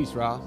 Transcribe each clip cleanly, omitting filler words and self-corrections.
Peace, Ross.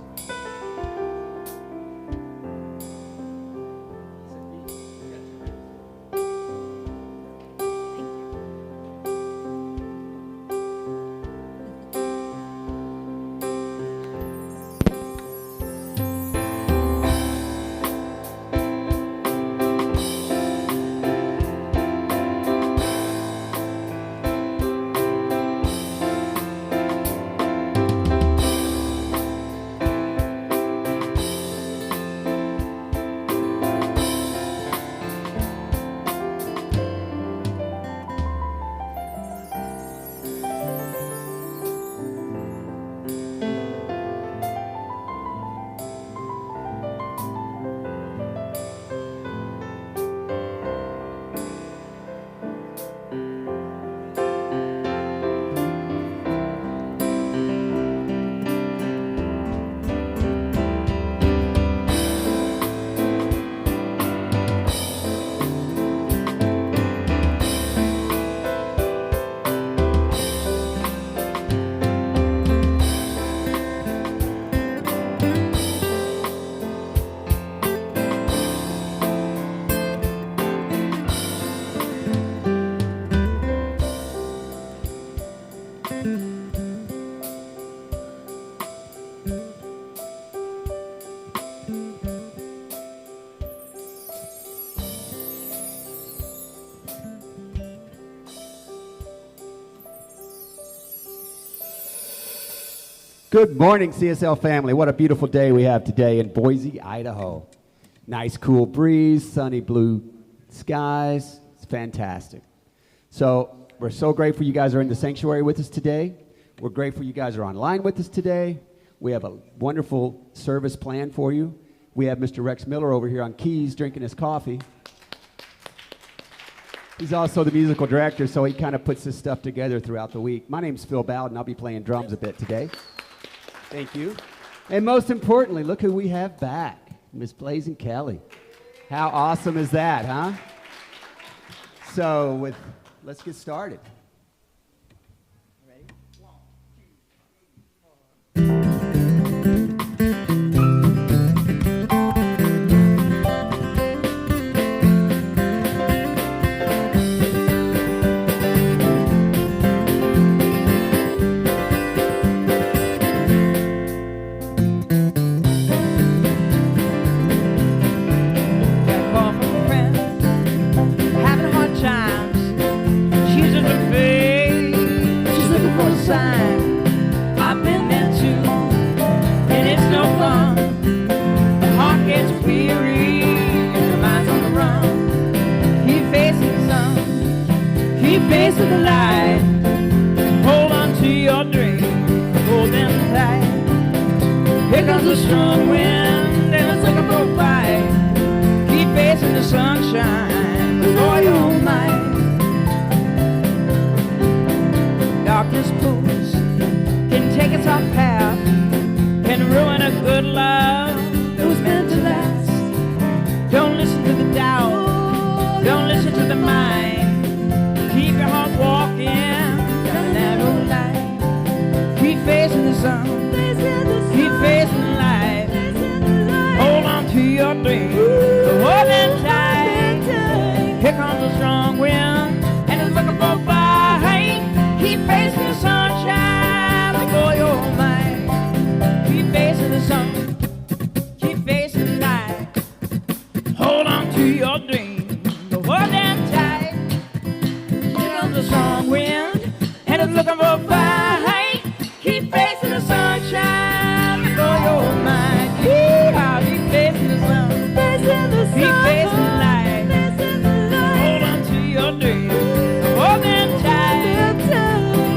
Good morning, CSL family. What a beautiful day we have today in Boise, Idaho. Nice cool breeze, sunny blue skies. It's fantastic. So we're so grateful you guys are in the sanctuary with us today. We're grateful you guys are online with us today. We have a wonderful service planned for you. We have Mr. Rex Miller over here on keys drinking his coffee. He's also the musical director, so he kind of puts this stuff together throughout the week. My name's Phil Bowden. I'll be playing drums a bit today. Thank you. And most importantly, look who we have back, Miss Blazing Kelly. How awesome is that, huh? So let's get started. Ready? 1, 2, 3, 4. Facing the light, hold on to your dream, hold them tight. Here comes a strong wind and it's like a broke fight. Keep facing the sunshine with all your might. Darkness pulls, can take us off path, can ruin a good love that was meant to last. Don't listen to the doubt, don't listen to the mind. Keep your heart walking down a narrow line. Keep facing the sun, keep facing the light. Hold on to your dream, hold them tight. Here comes a strong wind, and it's looking for a fight. Keep facing the sunshine with all your might. Keep facing the sun, keep facing the light. Hold on to your dream, hold them tight. The strong wind, and it's looking for a fight. Keep facing the sunshine with all your might. Yeah, keep facing the sun, keep facing the light. Hold on to your dream, hold them tight.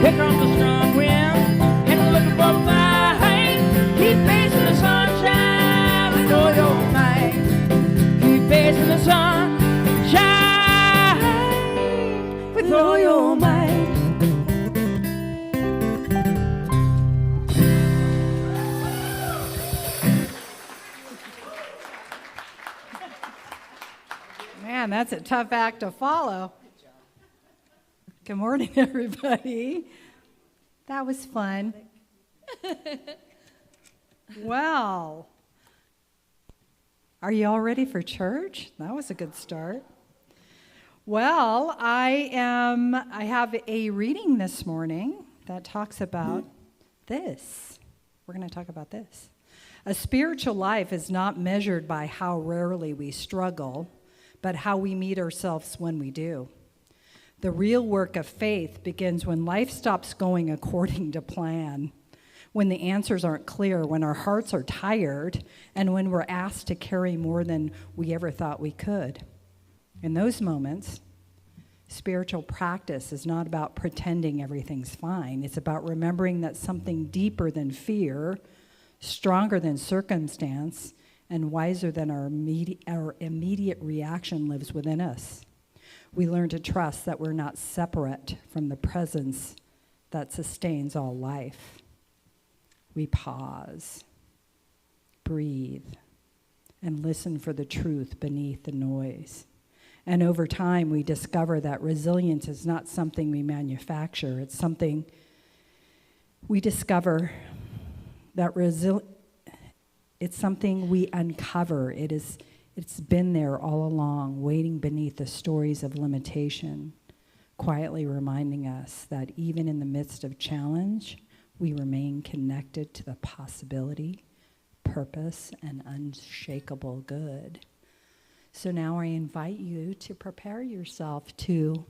Here comes the strong wind, and it's looking for a fight. Keep facing the sunshine with all your might. Keep facing the sunshine with all your might. Man, that's a tough act to follow. Good morning, everybody. That was fun. Well, are you all ready for church? That was a good start. Well, I have a reading this morning that talks about this. We're going to talk about this. A spiritual life is not measured by how rarely we struggle, but how we meet ourselves when we do. The real work of faith begins when life stops going according to plan, when the answers aren't clear, when our hearts are tired, and when we're asked to carry more than we ever thought we could. In those moments, spiritual practice is not about pretending everything's fine. It's about remembering that something deeper than fear, stronger than circumstance, and wiser than our immediate reaction lives within us. We learn to trust that we're not separate from the presence that sustains all life. We pause, breathe, and listen for the truth beneath the noise. And over time, we discover that resilience is not something we manufacture. It's something we discover that it's something we uncover. It's been there all along, waiting beneath the stories of limitation, quietly reminding us that even in the midst of challenge, we remain connected to the possibility, purpose, and unshakable good. So now I invite you to prepare yourself to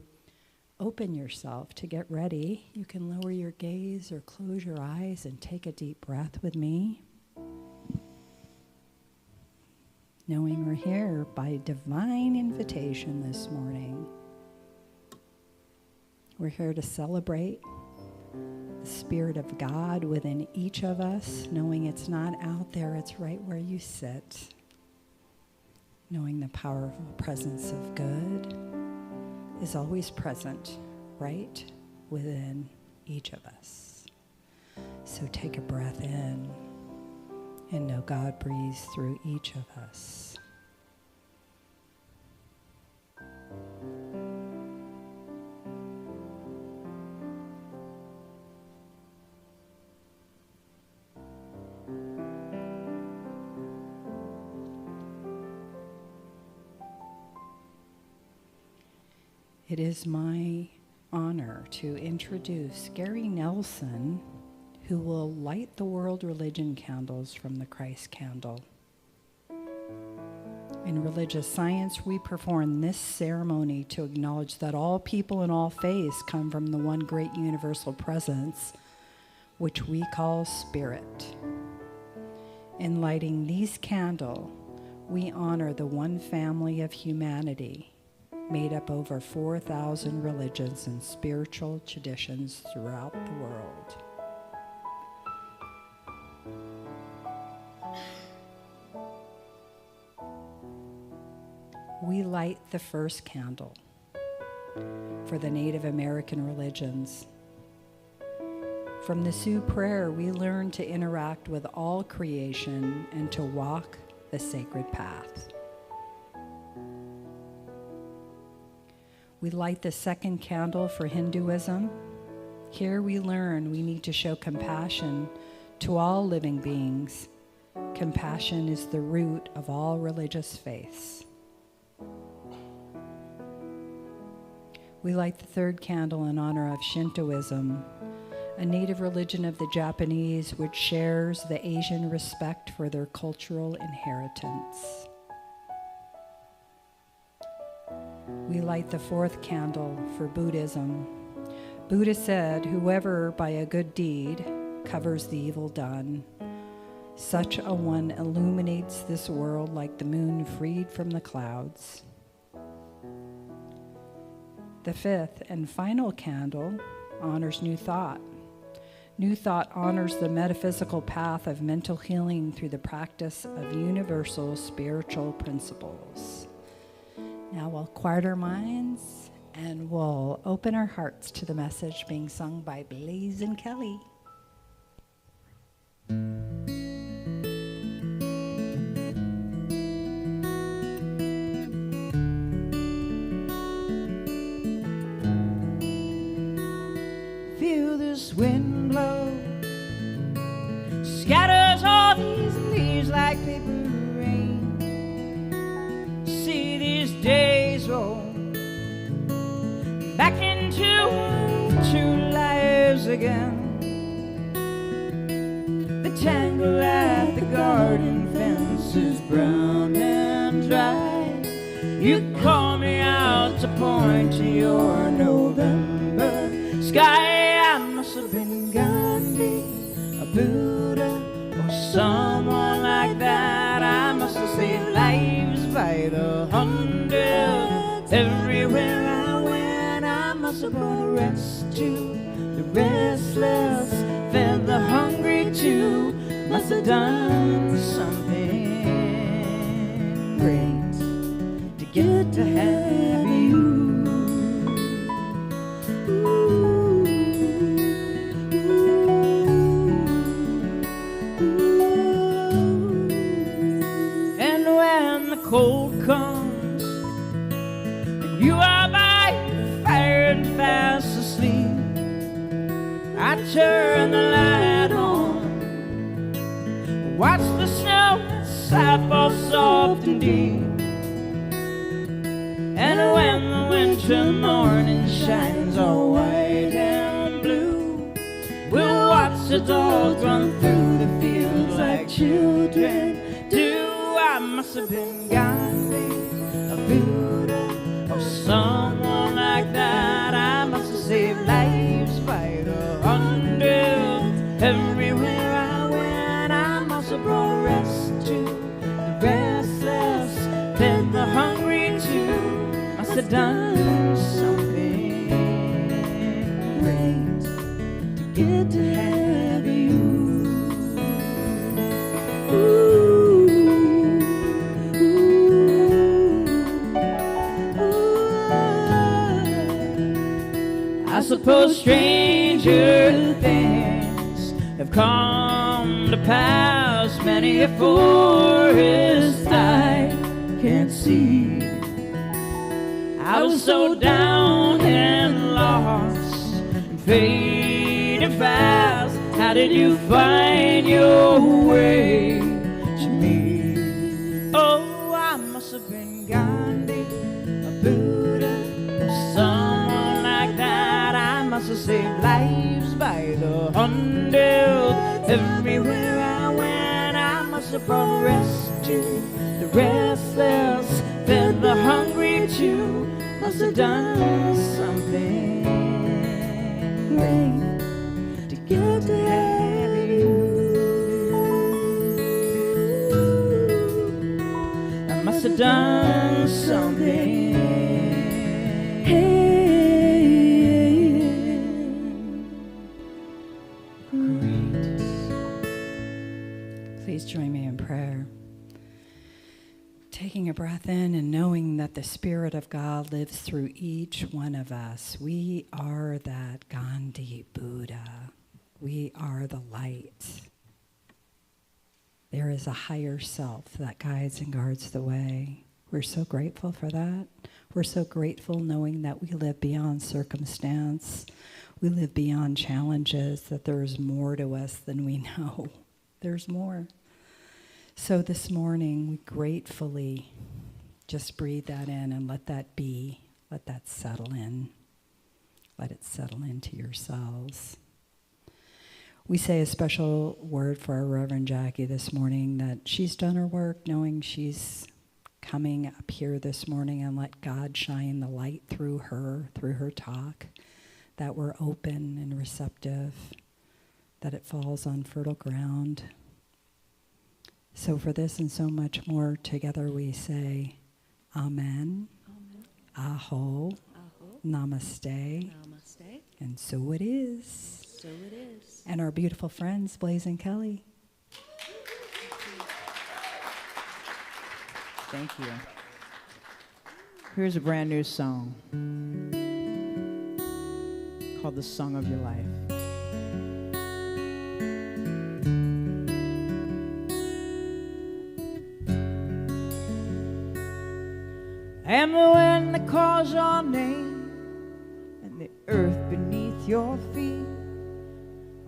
open yourself, to get ready. You can lower your gaze or close your eyes and take a deep breath with me. Knowing we're here by divine invitation this morning. We're here to celebrate the Spirit of God within each of us, knowing it's not out there, it's right where you sit. Knowing the powerful presence of good is always present right within each of us. So take a breath in and know God breathes through each of us. It is my honor to introduce Gary Nelson, who will light the world religion candles from the Christ candle. In religious science, we perform this ceremony to acknowledge that all people and all faiths come from the one great universal presence, which we call Spirit. In lighting these candles, we honor the one family of humanity, made up over 4,000 religions and spiritual traditions throughout the world. We light the first candle for the Native American religions. From the Sioux prayer, we learn to interact with all creation and to walk the sacred path. We light the second candle for Hinduism. Here we learn we need to show compassion to all living beings. Compassion is the root of all religious faiths. We light the third candle in honor of Shintoism, a native religion of the Japanese which shares the Asian respect for their cultural inheritance. We light the fourth candle for Buddhism. Buddha said, "Whoever by a good deed covers the evil done, such a one illuminates this world like the moon freed from the clouds." The fifth and final candle honors New Thought. New Thought honors the metaphysical path of mental healing through the practice of universal spiritual principles. Now we'll quiet our minds and we'll open our hearts to the message being sung by Blaze and Kelly. Feel this wind blow, scatters all the again. The tangle at the garden fence is brown and dry. You call me out to point to your November sky. I must have been Gandhi, a Buddha, or someone like that. I must have saved lives by the hundred. Everywhere I went, I must have brought rest to the restless, fed the hungry too. Must have done something great to get to have you. And when the cold comes and you are by your fire and fast asleep, I turn the light on, watch the snow slide fall soft and deep. And when the winter morning shines all white and blue, we'll watch the dogs run through the fields like children do. I must have been Gandhi, a Buddha, or someone like that. I must have saved lives by the hundred. Everywhere I went, I must have brought rest to the restless, fed the hungry too. Must have done something great to get to have you. Ooh. I suppose stranger things have come to pass. Many a forest I can't see. I was so down and lost and fading fast. How did you find your way to me? Oh, I must have been Gandhi, a Buddha, or someone like that. I must have saved lives by the hundred. Everywhere I went, I must have brought rest to the restless, fed the hungry too. Must have done something great to get to have you. I must have done something great. Please join me in prayer. Taking a breath in and knowing that the Spirit of God lives through each one of us. We are that Gandhi Buddha. We are the light. There is a higher self that guides and guards the way. We're so grateful for that. We're so grateful knowing that we live beyond circumstance. We live beyond challenges, that there's more to us than we know. There's more. So this morning, we gratefully just breathe that in and let that be. Let that settle in. Let it settle into yourselves. We say a special word for our Reverend Jackie this morning, that she's done her work knowing she's coming up here this morning, and let God shine the light through her talk, that we're open and receptive, that it falls on fertile ground. So for this and so much more, together we say, Amen, Amen. Aho, Aho. Namaste, Namaste. and so it is. So it is. And our beautiful friends, Blaze and Kelly. Thank you. Here's a brand new song called The Song of Your Life. I am the wind that calls your name, and the earth beneath your feet.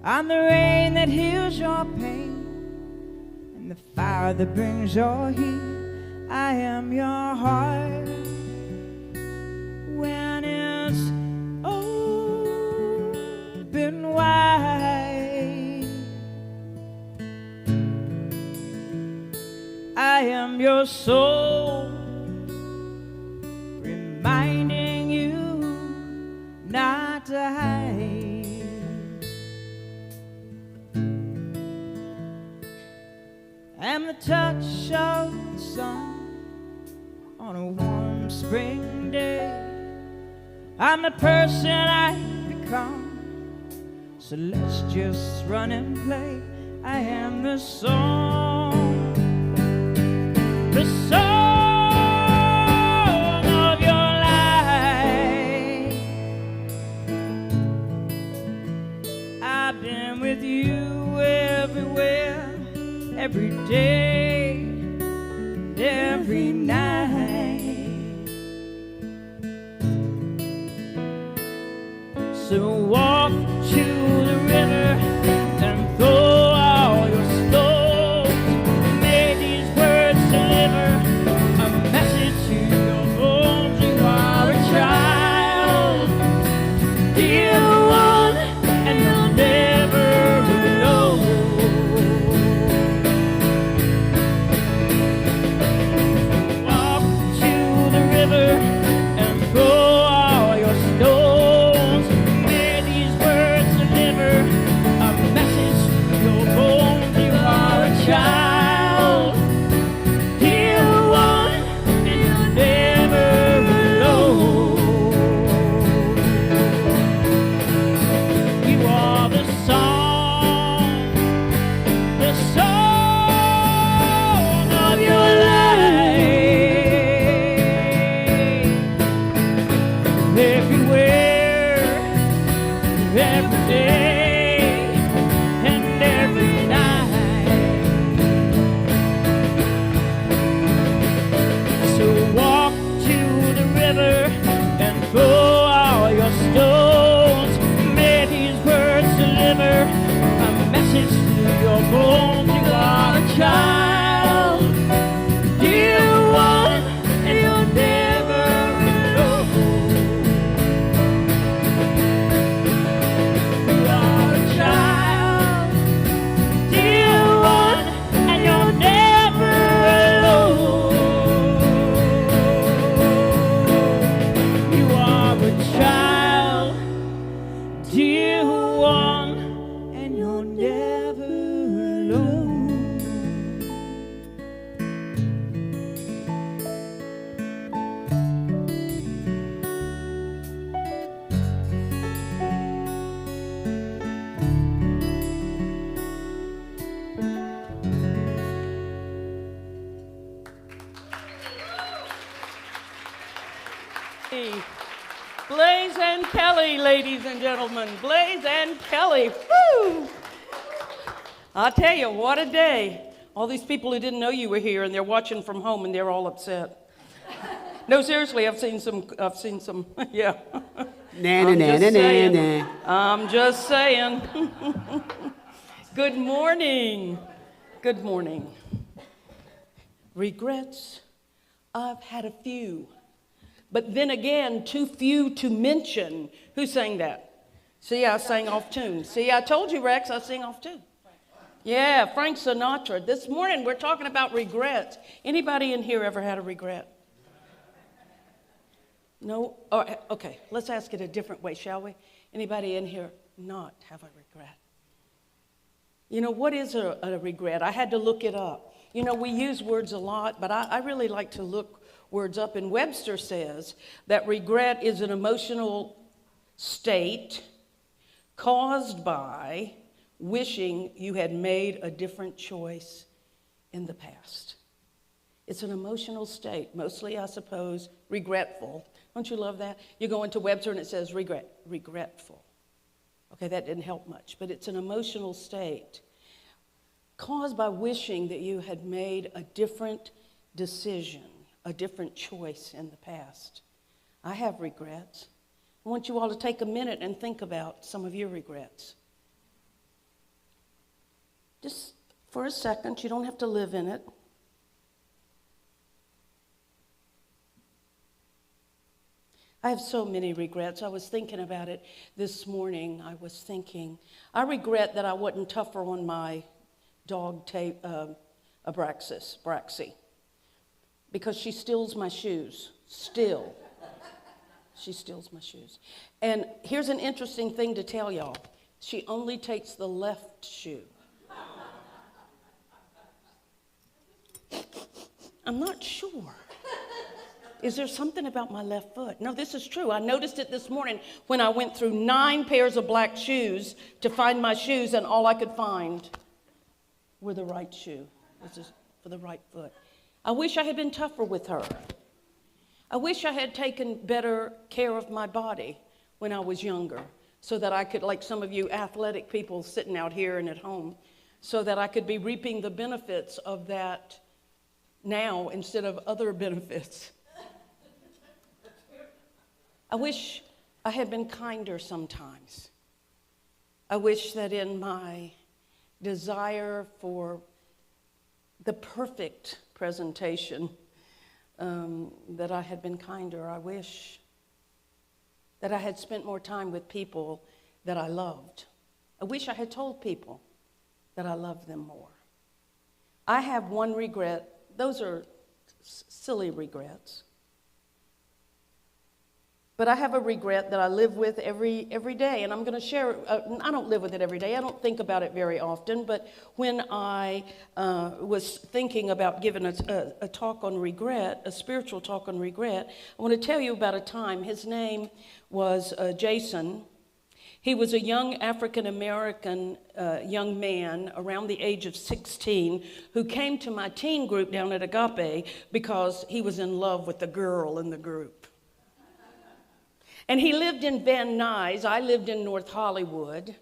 I'm the rain that heals your pain, and the fire that brings your heat. I am your heart when it's open wide. soul, reminding you not to hide. I'm the touch of the sun on a warm spring day. I'm the person I've become, so let's just run and play. I am the song, the song of your life. I've been with you everywhere, every day, and every night. So walk to the river and throw all your stones. May these words deliver a message to your bones. You are a child, dear one, and you're never alone. Walk to the river and throw all your stones. May these words deliver a message to your bones. You are a child, dear one, and you're never alone. You are the song of your life. Everywhere, every day, and every night. So walk to the river and throw all your stones. May these words deliver a message to your bones. You are a child, dear one, and you're never alone. You are a child, dear one, and you're never alone. You are a child, dear one, and you're never alone. Blaze and Kelly, ladies and gentlemen. Blaze and Kelly. Woo! I'll tell you, what a day. All these people who didn't know you were here and they're watching from home and they're all upset. No, seriously, I've seen some, yeah. I'm just saying. Good morning. Good morning. Regrets? I've had a few. But then again, too few to mention. Who sang that? See, I sang off tune. See, I told you, Rex, I sing off tune. Yeah, Frank Sinatra. This morning, we're talking about regrets. Anybody in here ever had a regret? No? Oh, okay, let's ask it a different way, shall we? Anybody in here not have a regret? You know, what is a regret? I had to look it up. You know, we use words a lot, but I really like to look words up. And Webster says that regret is an emotional state caused by wishing you had made a different choice in the past. It's an emotional state, mostly, I suppose, regretful. Don't you love that? You go into Webster and it says regretful. Okay, that didn't help much, but it's an emotional state caused by wishing that you had made a different decision, a different choice in the past. I have regrets. I want you all to take a minute and think about some of your regrets. Just for a second, you don't have to live in it. I have so many regrets. I was thinking about it this morning. I regret that I wasn't tougher on my dog Braxy. because she steals my shoes. Still. She steals my shoes. And here's an interesting thing to tell y'all. She only takes the left shoe. I'm not sure. Is there something about my left foot? No, this is true. I noticed it this morning when I went through 9 pairs of black shoes to find my shoes, and all I could find were the right shoe. This is for the right foot. I wish I had been tougher with her. I wish I had taken better care of my body when I was younger, so that I could, like some of you athletic people sitting out here and at home, so that I could be reaping the benefits of that now instead of other benefits. I wish I had been kinder sometimes. I wish that in my desire for the perfect presentation, that I had been kinder. I wish that I had spent more time with people that I loved. I wish I had told people that I loved them more. I have one regret. Those are silly regrets. But I have a regret that I live with every day, and I'm going to share. I don't live with it every day. I don't think about it very often. But when I was thinking about giving a talk on regret, a spiritual talk on regret, I want to tell you about a time. His name was Jason. He was a young African-American young man around the age of 16 who came to my teen group down at Agape because he was in love with the girl in the group. And he lived in Van Nuys. I lived in North Hollywood.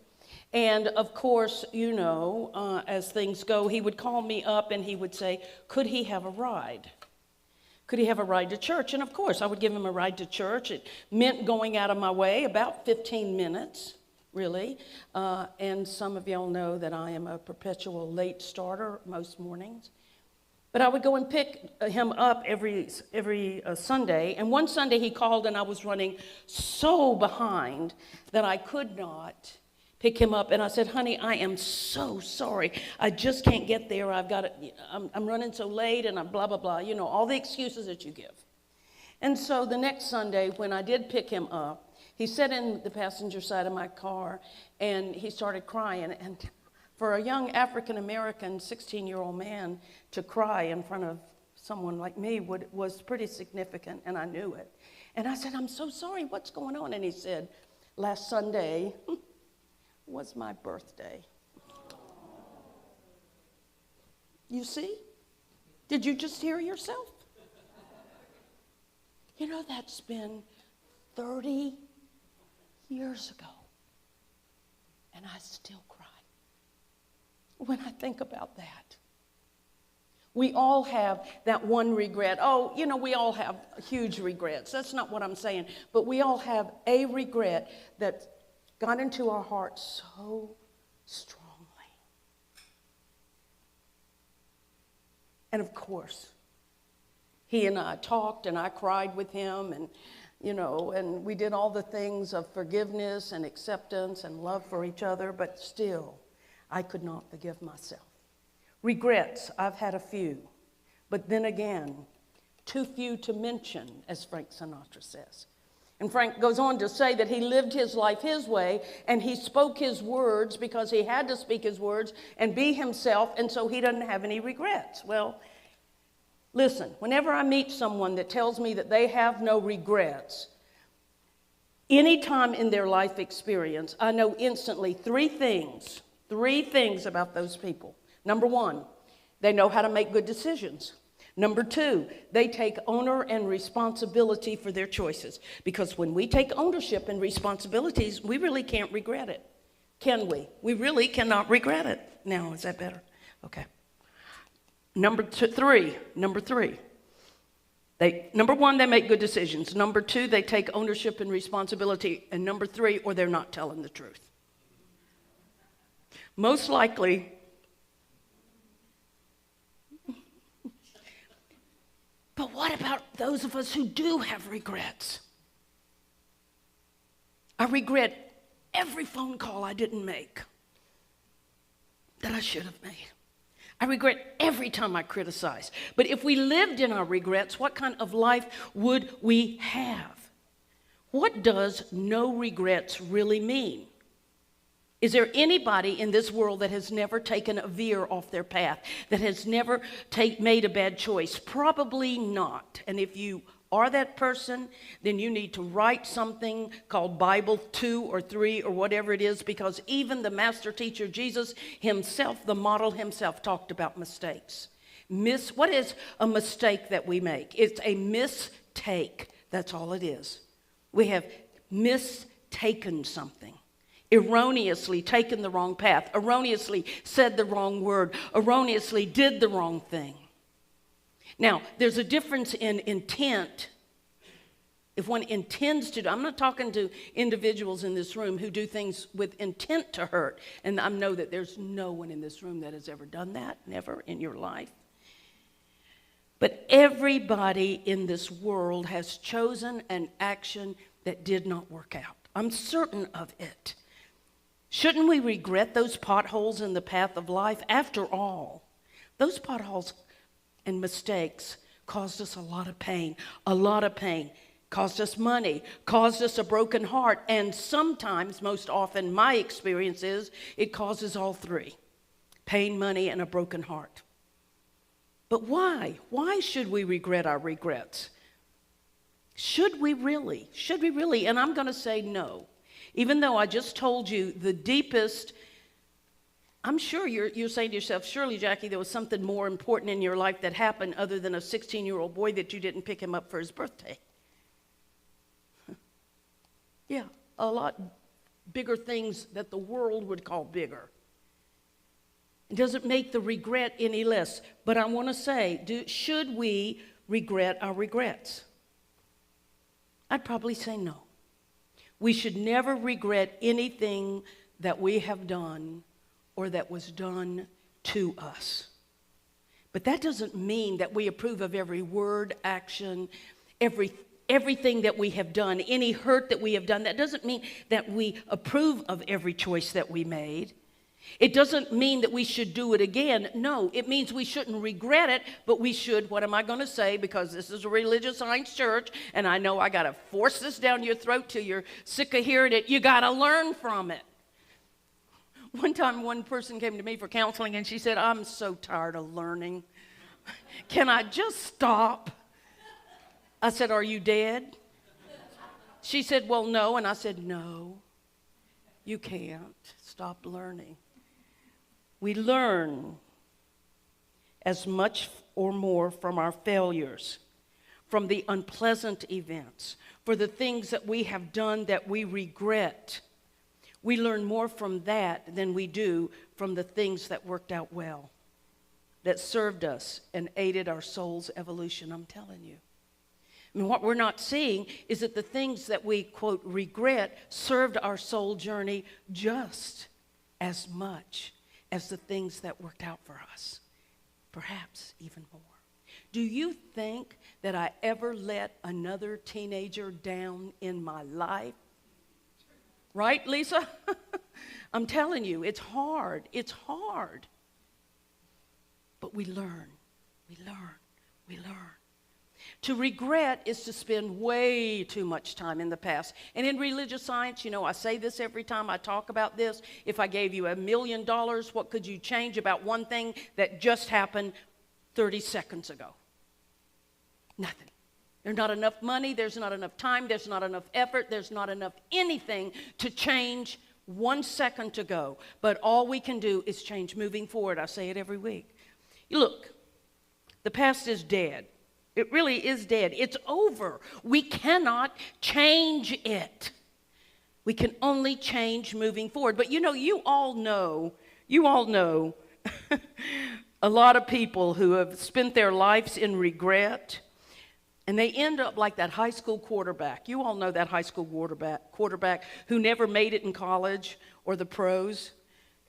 And of course, you know, as things go, he would call me up and he would say, could he have a ride? Could he have a ride to church? And of course, I would give him a ride to church. It meant going out of my way, about 15 minutes, really. And some of y'all know that I am a perpetual late starter most mornings. But I would go and pick him up every Sunday. And one Sunday he called and I was running so behind that I could not pick him up. And I said, honey, I am so sorry. I just can't get there. I'm running so late and I'm blah, blah, blah. You know, all the excuses that you give. And so the next Sunday when I did pick him up, he sat in the passenger side of my car and he started crying. And for a young African-American 16-year-old man to cry in front of someone like me was pretty significant, and I knew it. And I said, I'm so sorry, what's going on? And he said, last Sunday was my birthday. You see? Did you just hear yourself? You know, that's been 30 years ago, and I still cry when I think about that. We all have that one regret. Oh, you know, we all have huge regrets. That's not what I'm saying. But we all have a regret that got into our hearts so strongly. And of course, he and I talked and I cried with him and, you know, and we did all the things of forgiveness and acceptance and love for each other, but still, I could not forgive myself. Regrets, I've had a few. But then again, too few to mention, as Frank Sinatra says. And Frank goes on to say that he lived his life his way, and he spoke his words because he had to speak his words and be himself, and so he doesn't have any regrets. Well, listen, whenever I meet someone that tells me that they have no regrets, any time in their life experience, I know instantly three things about those people. Number one, they know how to make good decisions. Number two, they take owner and responsibility for their choices. Because when we take ownership and responsibilities, we really can't regret it. Can we? We really cannot regret it. Now, is that better? Okay. Number three. Number one, they make good decisions. Number two, they take ownership and responsibility. And number three, or they're not telling the truth. Most likely, but what about those of us who do have regrets? I regret every phone call I didn't make that I should have made. I regret every time I criticize. But if we lived in our regrets, what kind of life would we have? What does no regrets really mean? Is there anybody in this world that has never taken a veer off their path, that has never made a bad choice? Probably not. And if you are that person, then you need to write something called Bible 2 or 3 or whatever it is, because even the master teacher, Jesus himself, the model himself, talked about mistakes. What is a mistake that we make? It's a mistake. That's all it is. We have mistaken something. Erroneously taken the wrong path, erroneously said the wrong word, erroneously did the wrong thing. Now, there's a difference in intent. If one intends to do, I'm not talking to individuals in this room who do things with intent to hurt, and I know that there's no one in this room that has ever done that, never in your life. But everybody in this world has chosen an action that did not work out. I'm certain of it. Shouldn't we regret those potholes in the path of life? After all, those potholes and mistakes caused us a lot of pain, caused us money, caused us a broken heart, and sometimes, most often, my experience is it causes all three: pain, money, and a broken heart. But why? Why should we regret our regrets? Should we really? Should we really? And I'm going to say no. Even though I just told you the deepest, I'm sure you're saying to yourself, surely, Jackie, there was something more important in your life that happened other than a 16-year-old boy that you didn't pick him up for his birthday. Yeah, a lot bigger things that the world would call bigger. It doesn't make the regret any less. But I want to say, should we regret our regrets? I'd probably say no. We should never regret anything that we have done or that was done to us. But that doesn't mean that we approve of every word, action, everything that we have done, any hurt that we have done. That doesn't mean that we approve of every choice that we made. It doesn't mean that we should do it again. No, it means we shouldn't regret it, but we should, what am I going to say? Because this is a religious science church, and I know I got to force this down your throat till you're sick of hearing it. You got to learn from it. One time, one person came to me for counseling, and she said, I'm so tired of learning. Can I just stop? I said, are you dead? She said, well, no. And I said, no, you can't stop learning. We learn as much or more from our failures, from the unpleasant events, for the things that we have done that we regret. We learn more from that than we do from the things that worked out well, that served us and aided our soul's evolution, I'm telling you. I mean, what we're not seeing is that the things that we, quote, regret served our soul journey just as much as the things that worked out for us, perhaps even more. Do you think that I ever let another teenager down in my life? Right, Lisa? I'm telling you, it's hard. It's hard. But we learn. We learn. To regret is to spend way too much time in the past. And in religious science, you know, I say this every time I talk about this. If I gave you $1 million, what could you change about one thing that just happened 30 seconds ago? Nothing. There's not enough money, there's not enough time, there's not enough effort, there's not enough anything to change 1 second ago. But all we can do is change moving forward. I say it every week. Look, the past is dead. It really is dead. It's over. We cannot change it. We can only change moving forward. But you know, you all know a lot of people who have spent their lives in regret, and they end up like that high school quarterback. You all know that high school quarterback who never made it in college or the pros.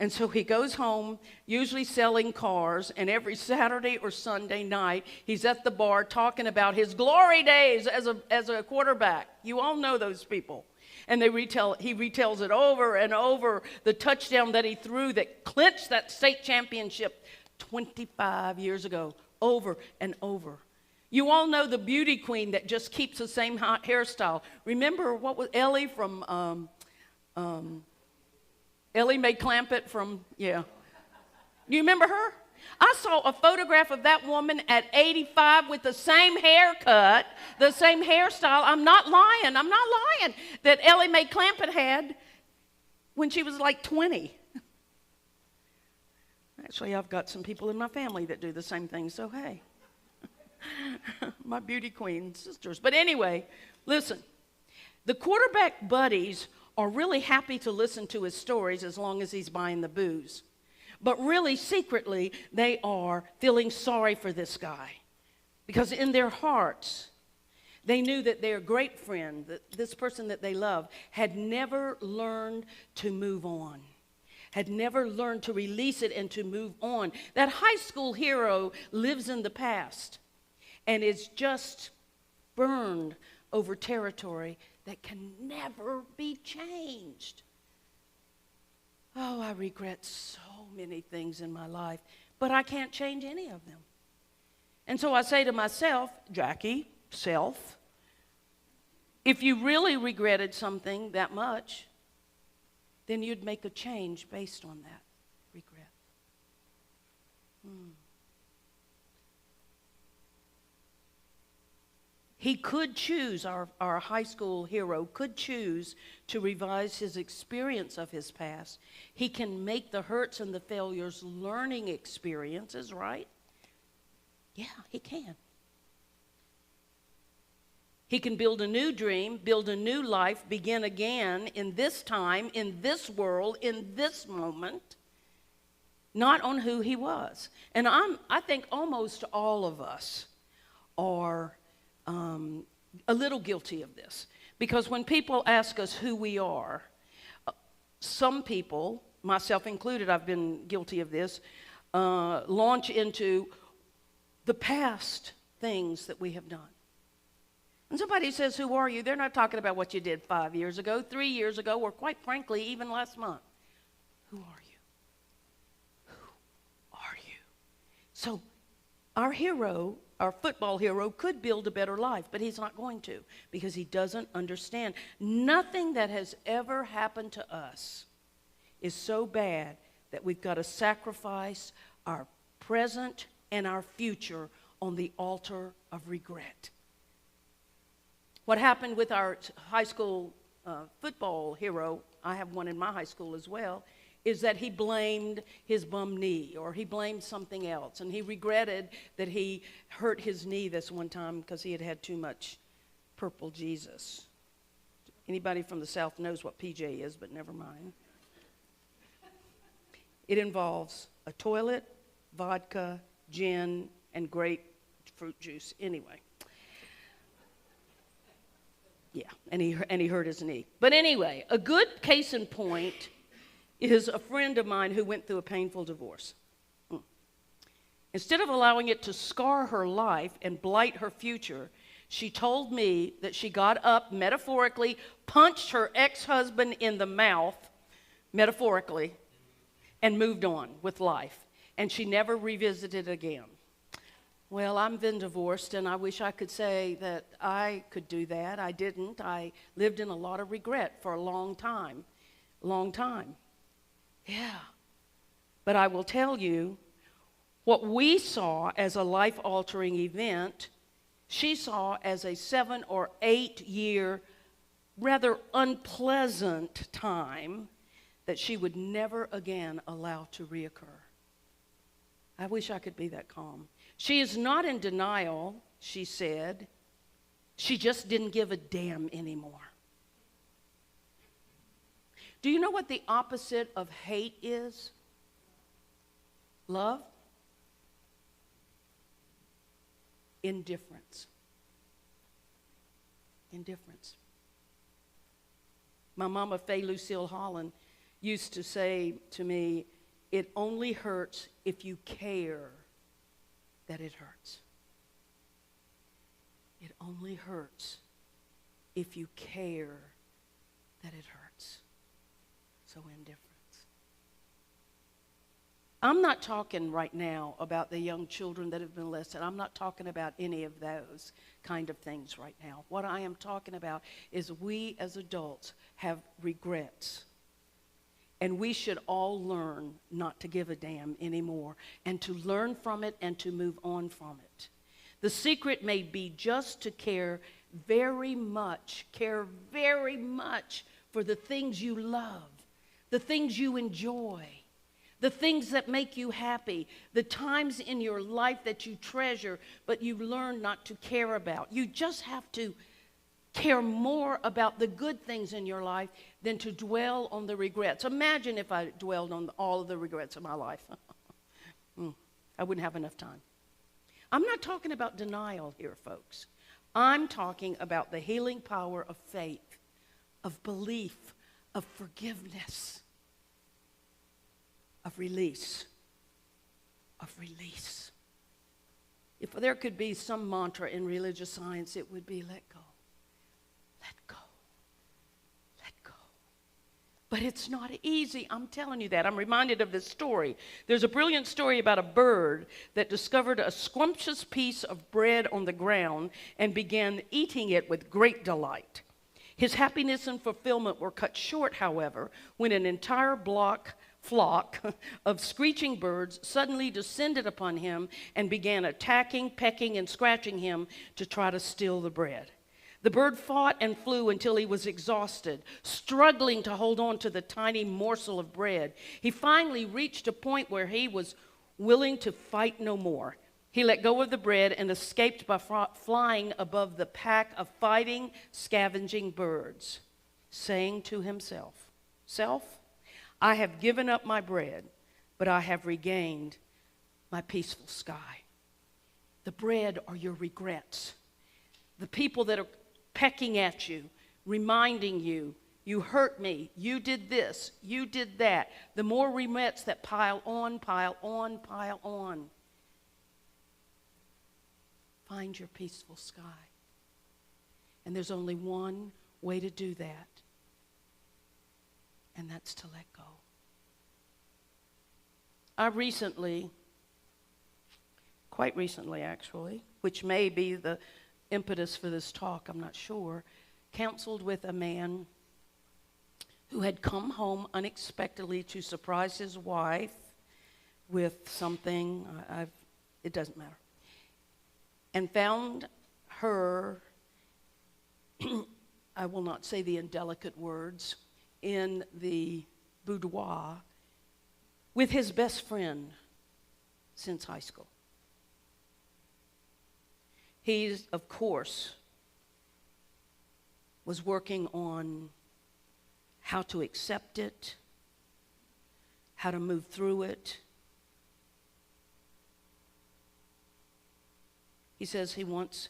And so he goes home, usually selling cars, and every Saturday or Sunday night, he's at the bar talking about his glory days as a quarterback. You all know those people. And he retells it over and over, the touchdown that he threw that clinched that state championship 25 years ago, over and over. You all know the beauty queen that just keeps the same hairstyle. Remember what was Ellie from, Ellie Mae Clampett from, yeah. Do you remember her? I saw a photograph of that woman at 85 with the same haircut, the same hairstyle. I'm not lying, that Ellie Mae Clampett had when she was like 20. Actually, I've got some people in my family that do the same thing, so hey. My beauty queen sisters. But anyway, listen. The quarterback buddies are really happy to listen to his stories as long as he's buying the booze. But really, secretly, they are feeling sorry for this guy. Because in their hearts, they knew that their great friend, this person that they love, had never learned to move on. Had never learned to release it and to move on. That high school hero lives in the past and is just burned over territory that can never be changed. Oh, I regret so many things in my life, but I can't change any of them. And so I say to myself, Jackie, self, if you really regretted something that much, then you'd make a change based on that regret. He could choose, our high school hero could choose to revise his experience of his past. He can make the hurts and the failures learning experiences, right? Yeah, he can. He can build a new dream, build a new life, begin again in this time, in this world, in this moment, not on who he was. And I think almost all of us are a little guilty of this. Because when people ask us who we are, some people, myself included, I've been guilty of this, launch into the past things that we have done. And somebody says, who are you? They're not talking about what you did 5 years ago, 3 years ago, or quite frankly, even last month. Who are you? Who are you? So our hero, our football hero, could build a better life, but he's not going to because he doesn't understand. Nothing that has ever happened to us is so bad that we've got to sacrifice our present and our future on the altar of regret. What happened with our high school football hero, I have one in my high school as well, is that he blamed his bum knee or he blamed something else. And he regretted that he hurt his knee this one time because he had had too much purple Jesus. Anybody from the South knows what PJ is, but never mind. It involves a toilet, vodka, gin, and grapefruit juice. Anyway. Yeah, and he hurt his knee. But anyway, a good case in point is a friend of mine who went through a painful divorce. Instead of allowing it to scar her life and blight her future, she told me that she got up metaphorically, punched her ex-husband in the mouth, metaphorically, and moved on with life. And she never revisited it again. Well, I've been divorced, and I wish I could say that I could do that. I didn't. I lived in a lot of regret for a long time. Long time. Yeah. But I will tell you, what we saw as a life-altering event, she saw as a 7 or 8 year, rather unpleasant time that she would never again allow to reoccur. I wish I could be that calm. She is not in denial, she said. She just didn't give a damn anymore. Do you know what the opposite of hate is? Love? Indifference. Indifference. My mama, Faye Lucille Holland, used to say to me, it only hurts if you care that it hurts. It only hurts if you care that it hurts. So indifference. I'm not talking right now about the young children that have been molested. I'm not talking about any of those kind of things right now. What I am talking about is we as adults have regrets. And we should all learn not to give a damn anymore and to learn from it and to move on from it. The secret may be just to care very much for the things you love, the things you enjoy, the things that make you happy, the times in your life that you treasure, but you learn not to care about. You just have to care more about the good things in your life than to dwell on the regrets. Imagine if I dwelled on all of the regrets of my life. I wouldn't have enough time. I'm not talking about denial here, folks. I'm talking about the healing power of faith, of belief, of forgiveness, of release, If there could be some mantra in religious science, it would be let go, let go, let go. But it's not easy, I'm telling you that. I'm reminded of this story. There's a brilliant story about a bird that discovered a scrumptious piece of bread on the ground and began eating it with great delight. His happiness and fulfillment were cut short, however, when an entire flock of screeching birds suddenly descended upon him and began attacking, pecking, and scratching him to try to steal the bread. The bird fought and flew until he was exhausted, struggling to hold on to the tiny morsel of bread. He finally reached a point where he was willing to fight no more. He let go of the bread and escaped by flying above the pack of fighting, scavenging birds, saying to himself, "Self, I have given up my bread, but I have regained my peaceful sky." The bread are your regrets. The people that are pecking at you, reminding you, you hurt me, you did this, you did that. The more regrets that pile on, pile on, pile on. Find your peaceful sky. And there's only one way to do that, and that's to let go. I recently, quite recently actually, which may be the impetus for this talk, I'm not sure, counseled with a man who had come home unexpectedly to surprise his wife with something, it doesn't matter, and found her, I will not say the indelicate words, in the boudoir with his best friend since high school. He, of course, was working on how to accept it, how to move through it. He says he wants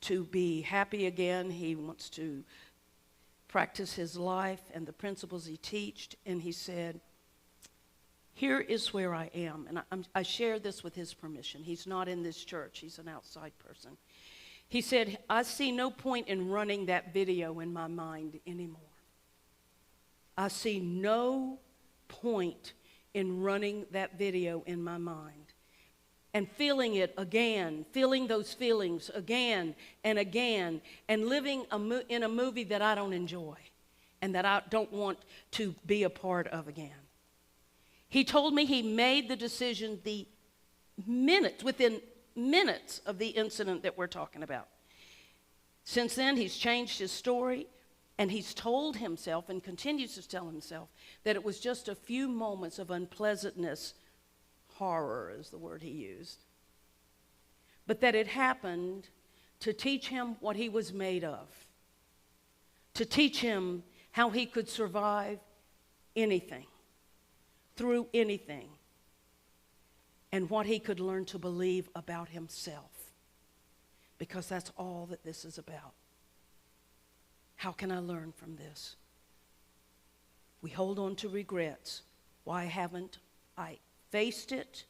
to be happy again. He wants to practice his life and the principles he teached. And he said, here is where I am. And I share this with his permission. He's not in this church. He's an outside person. He said, I see no point in running that video in my mind anymore. I see no point in running that video in my mind. And feeling it again, feeling those feelings again and again, and living in a movie that I don't enjoy and that I don't want to be a part of again. He told me he made the decision within minutes of the incident that we're talking about. Since then, he's changed his story, and he's told himself and continues to tell himself that it was just a few moments of unpleasantness. Horror is the word he used. But that it happened to teach him what he was made of, to teach him how he could survive anything, through anything, and what he could learn to believe about himself, because that's all that this is about. How can I learn from this? We hold on to regrets. Why haven't I faced it,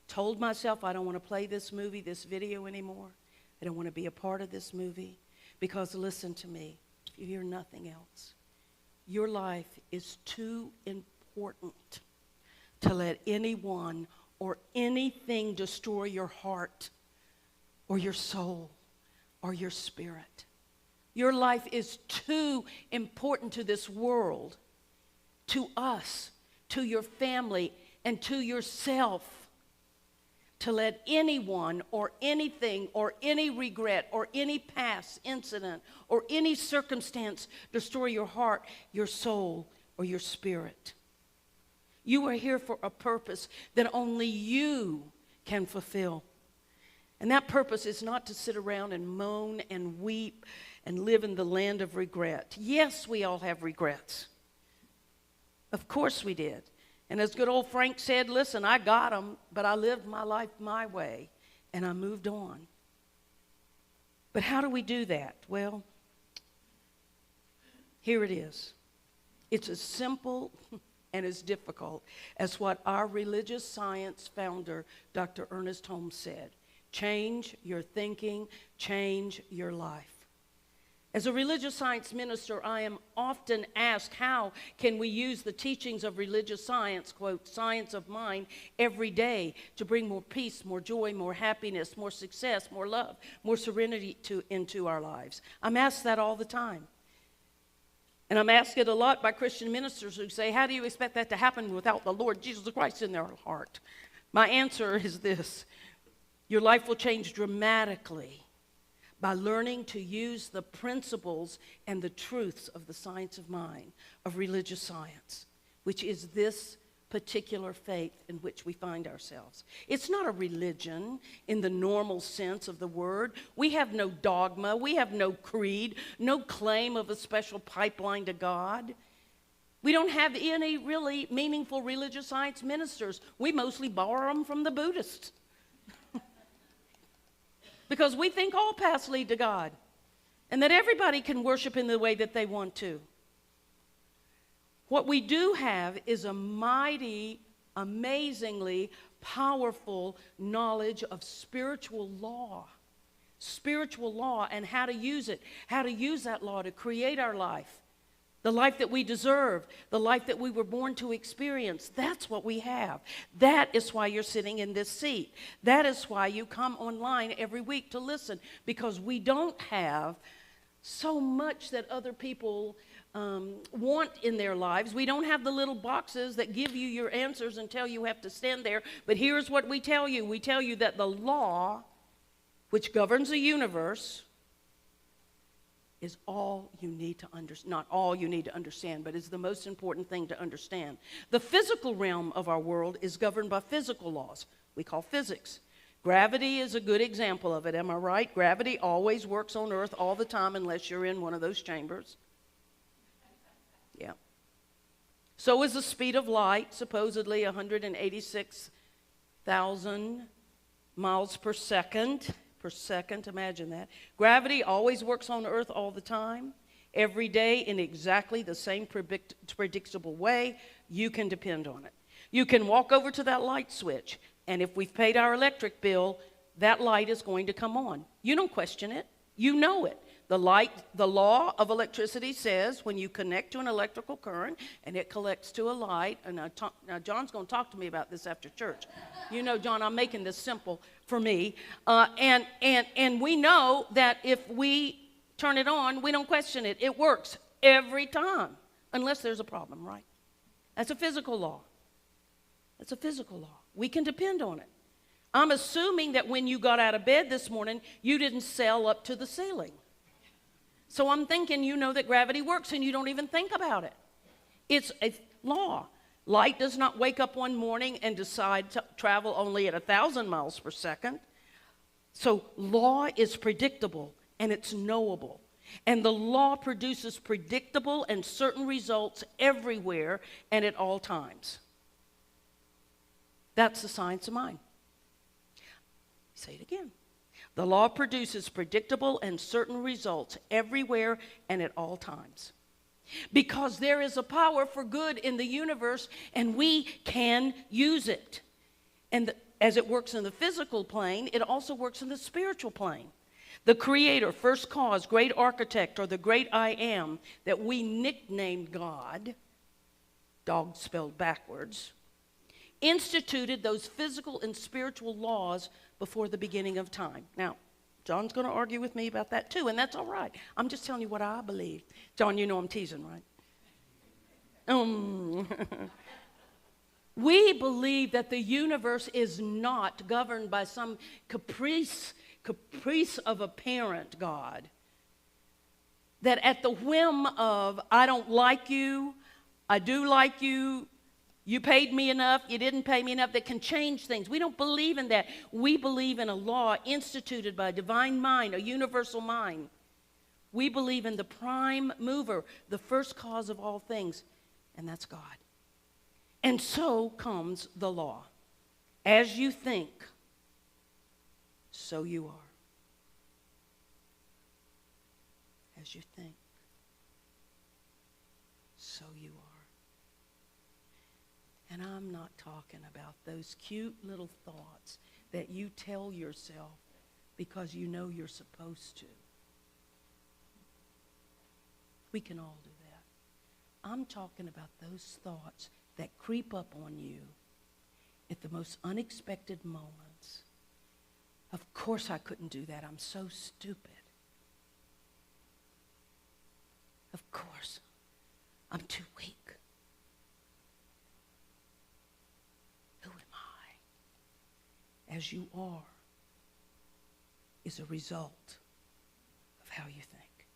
told myself I don't want to play this movie, this video anymore. I don't want to be a part of this movie. Because listen to me, if you hear nothing else, your life is too important to let anyone or anything destroy your heart or your soul or your spirit. Your life is too important to this world, to us, to your family, and to yourself to let anyone or anything or any regret or any past incident or any circumstance destroy your heart, your soul, or your spirit. You are here for a purpose that only you can fulfill. And that purpose is not to sit around and moan and weep and live in the land of regret. Yes, we all have regrets. Of course we did. And as good old Frank said, listen, I got them, but I lived my life my way, and I moved on. But how do we do that? Well, here it is. It's as simple and as difficult as what our religious science founder, Dr. Ernest Holmes, said. Change your thinking, change your life. As a religious science minister, I am often asked, how can we use the teachings of religious science, quote, science of mind, every day to bring more peace, more joy, more happiness, more success, more love, more serenity into our lives? I'm asked that all the time. And I'm asked it a lot by Christian ministers who say, how do you expect that to happen without the Lord Jesus Christ in their heart? My answer is this: your life will change dramatically by learning to use the principles and the truths of the science of mind, of religious science, which is this particular faith in which we find ourselves. It's not a religion in the normal sense of the word. We have no dogma. We have no creed, no claim of a special pipeline to God. We don't have any really meaningful religious science ministers. We mostly borrow them from the Buddhists. Because we think all paths lead to God, and that everybody can worship in the way that they want to. What we do have is a mighty, amazingly powerful knowledge of spiritual law, and how to use it, how to use that law to create our life, the life that we deserve, the life that we were born to experience. That's what we have. That is why you're sitting in this seat. That is why you come online every week to listen, because we don't have so much that other people want in their lives. We don't have the little boxes that give you your answers and tell you have to stand there. But here's what we tell you. We tell you that the law which governs the universe is all you need to understand. Not all you need to understand, but is the most important thing to understand. The physical realm of our world is governed by physical laws we call physics. Gravity is a good example of it, am I right? Gravity always works on Earth all the time unless you're in one of those chambers. Yeah. So is the speed of light, supposedly 186,000 miles per second. Imagine that. Gravity always works on Earth all the time, every day, in exactly the same predictable way. You can depend on it. You can walk over to that light switch, and if we've paid our electric bill, that light is going to come on. You don't question it. You know it. The law of electricity says when you connect to an electrical current and it connects to a light, and now John's going to talk to me about this after church. You know, John, I'm making this simple for me. And we know that if we turn it on, we don't question it. It works every time, unless there's a problem, right? That's a physical law. That's a physical law. We can depend on it. I'm assuming that when you got out of bed this morning, you didn't sail up to the ceiling. So I'm thinking you know that gravity works and you don't even think about it. It's a law. Light does not wake up one morning and decide to travel only at 1,000 miles per second. So law is predictable and it's knowable. And the law produces predictable and certain results everywhere and at all times. That's the science of mind. Say it again. The law produces predictable and certain results everywhere and at all times. Because there is a power for good in the universe and we can use it. And as it works in the physical plane, it also works in the spiritual plane. The creator, first cause, great architect, or the great I am that we nicknamed God, dog spelled backwards, instituted those physical and spiritual laws before the beginning of time. Now, John's going to argue with me about that too, and that's all right. I'm just telling you what I believe. John, you know I'm teasing, right? We believe that the universe is not governed by some caprice of a parent God. That at the whim of, I don't like you, I do like you, you paid me enough, you didn't pay me enough, that can change things. We don't believe in that. We believe in a law instituted by a divine mind, a universal mind. We believe in the prime mover, the first cause of all things, and that's God. And so comes the law. As you think, so you are. As you think, so you are. And I'm not talking about those cute little thoughts that you tell yourself because you know you're supposed to. We can all do that. I'm talking about those thoughts that creep up on you at the most unexpected moments. Of course I couldn't do that. I'm so stupid. Of course, I'm too weak. Who am I? As you are is a result of how you think.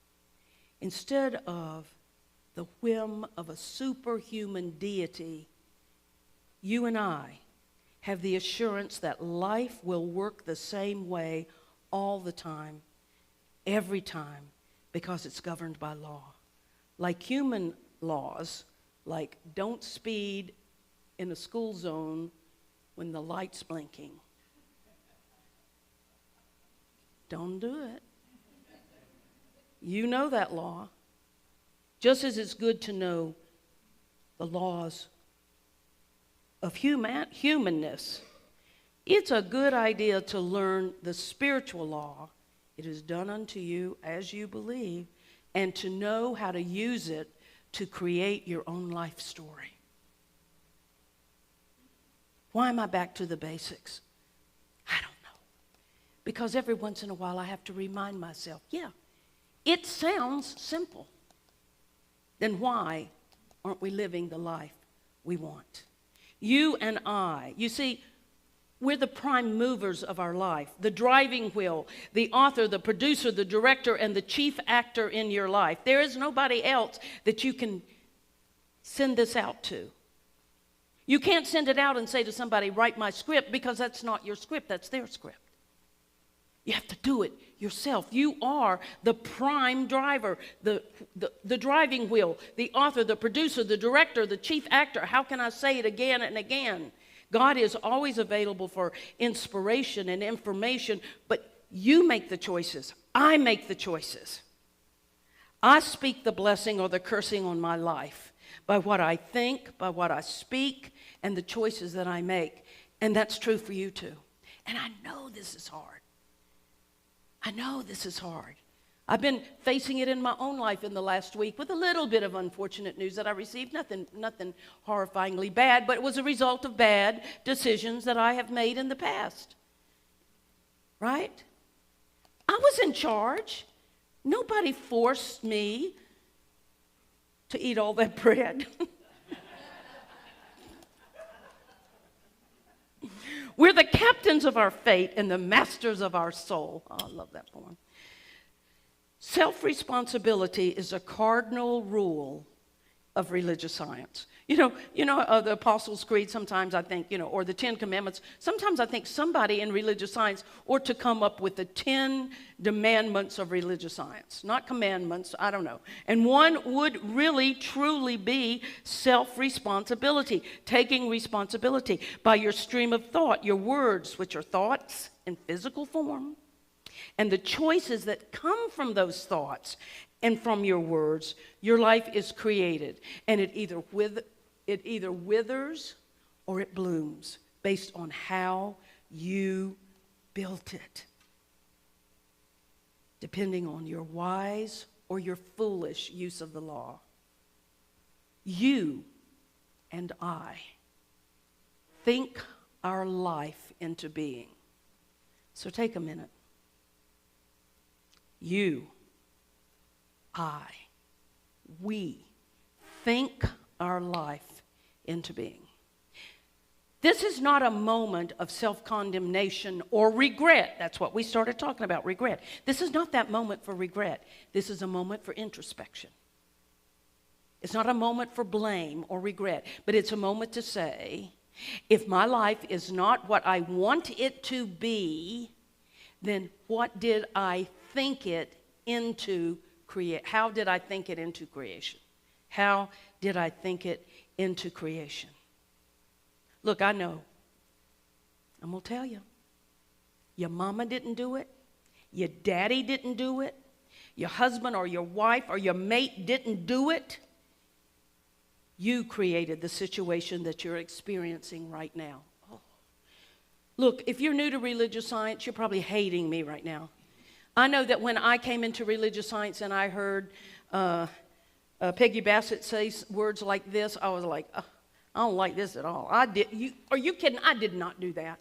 Instead of the whim of a superhuman deity, you and I have the assurance that life will work the same way all the time, every time, because it's governed by law. Like human laws, like don't speed in a school zone when the light's blinking. Don't do it. You know that law. Just as it's good to know the laws of humanness, it's a good idea to learn the spiritual law. It is done unto you as you believe, and to know how to use it to create your own life story. Why am I back to the basics? I don't know. Because every once in a while I have to remind myself, yeah, it sounds simple. Then why aren't we living the life we want? You and I, you see, we're the prime movers of our life, the driving wheel, the author, the producer, the director, and the chief actor in your life. There is nobody else that you can send this out to. You can't send it out and say to somebody, write my script, because that's not your script, that's their script. You have to do it yourself. You are the prime driver, the driving wheel, the author, the producer, the director, the chief actor. How can I say it again and again? God is always available for inspiration and information, but you make the choices. I make the choices. I speak the blessing or the cursing on my life by what I think, by what I speak, and the choices that I make. And that's true for you too. And I know this is hard. I know this is hard. I've been facing it in my own life in the last week with a little bit of unfortunate news that I received. Nothing horrifyingly bad, but it was a result of bad decisions that I have made in the past. Right? I was in charge. Nobody forced me to eat all that bread. We're the captains of our fate and the masters of our soul. Oh, I love that poem. Self-responsibility is a cardinal rule of religious science. You know, the Apostles' Creed, sometimes I think, or the 10 Commandments, sometimes I think somebody in religious science ought to come up with the 10 demandments of religious science. Not commandments, I don't know. And one would really, truly be self-responsibility, taking responsibility by your stream of thought, your words, which are thoughts in physical form, and the choices that come from those thoughts and from your words. Your life is created, and it either withers or it blooms based on how you built it, depending on your wise or your foolish use of the law. You and I think our life into being. So take a minute. You, I, we think our life into being. This is not a moment of self-condemnation or regret. That's what we started talking about, regret. This is not that moment for regret. This is a moment for introspection. It's not a moment for blame or regret, but it's a moment to say, if my life is not what I want it to be, then what did I think it into create? How did I think it into creation? How did I think it into creation? Look, I know. I'm going to tell you. Your mama didn't do it. Your daddy didn't do it. Your husband or your wife or your mate didn't do it. You created the situation that you're experiencing right now. Oh. Look, if you're new to religious science, you're probably hating me right now. I know that when I came into religious science and I heard Peggy Bassett say words like this, I was like, I don't like this at all. Are you kidding? I did not do that.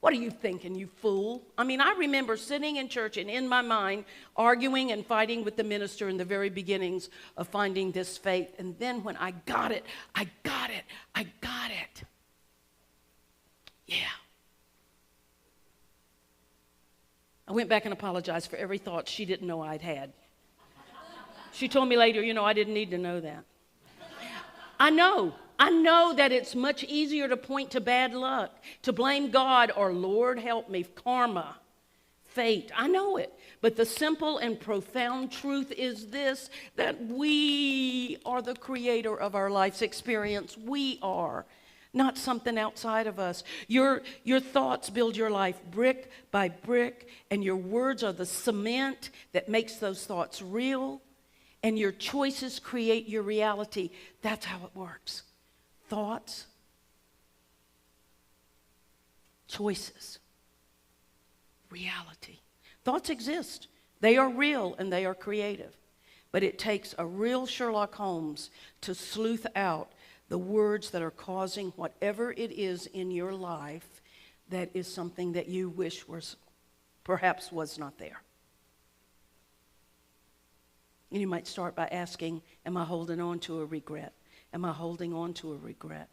What are you thinking, you fool? I mean, I remember sitting in church and in my mind arguing and fighting with the minister in the very beginnings of finding this faith. And then when I got it. Yeah. I went back and apologized for every thought she didn't know I'd had. She told me later, I didn't need to know that. I know that it's much easier to point to bad luck, to blame God or Lord help me, karma, fate. I know it. But the simple and profound truth is this, that we are the creator of our life's experience. We are, not something outside of us. Your thoughts build your life brick by brick, and your words are the cement that makes those thoughts real. And your choices create your reality. That's how it works. Thoughts, choices, reality. Thoughts exist. They are real and they are creative. But it takes a real Sherlock Holmes to sleuth out the words that are causing whatever it is in your life that is something that you wish perhaps was not there. And you might start by asking, am I holding on to a regret? Am I holding on to a regret?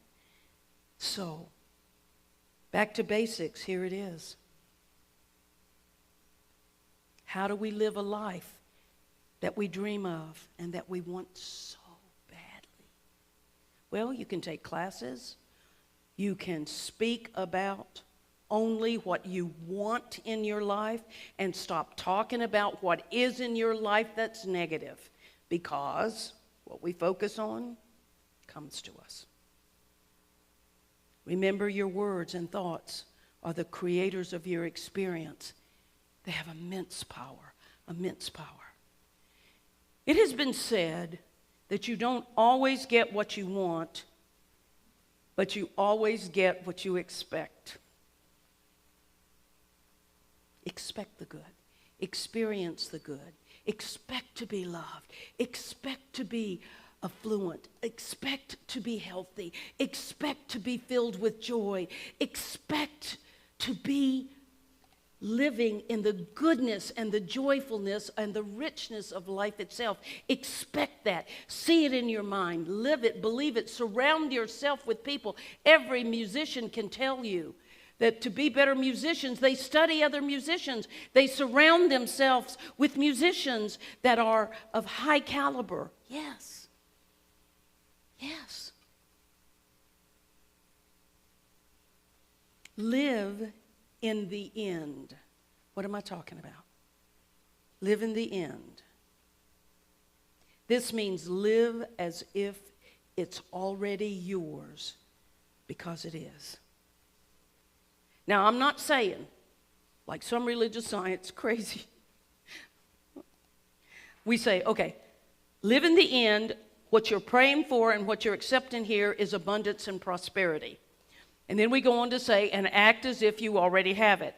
So, back to basics, here it is. How do we live a life that we dream of and that we want so badly? Well, you can take classes. You can speak about only what you want in your life and stop talking about what is in your life that's negative, because what we focus on comes to us. Remember, your words and thoughts are the creators of your experience. They have immense power, immense power. It has been said that you don't always get what you want, but you always get what you expect. Expect the good. Experience the good. Expect to be loved. Expect to be affluent. Expect to be healthy. Expect to be filled with joy. Expect to be living in the goodness and the joyfulness and the richness of life itself. Expect that. See it in your mind. Live it. Believe it. Surround yourself with people. Every musician can tell you that to be better musicians, they study other musicians. They surround themselves with musicians that are of high caliber. Yes. Yes. Live in the end. What am I talking about? Live in the end. This means live as if it's already yours, because it is. Now, I'm not saying, like some religious science, crazy. We say, okay, live in the end. What you're praying for and what you're accepting here is abundance and prosperity. And then we go on to say, and act as if you already have it.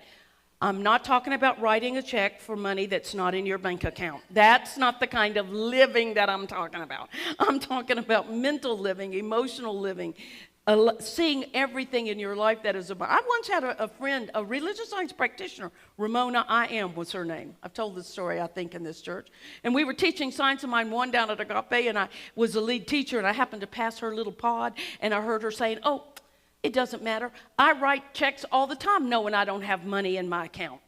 I'm not talking about writing a check for money that's not in your bank account. That's not the kind of living that I'm talking about. I'm talking about mental living, emotional living, seeing everything in your life that is about. I once had a friend, a religious science practitioner, Ramona I Am was her name. I've told this story, I think, in this church. And we were teaching Science of Mind 1 down at Agape, and I was the lead teacher, and I happened to pass her little pod, and I heard her saying, oh, it doesn't matter. I write checks all the time knowing I don't have money in my account.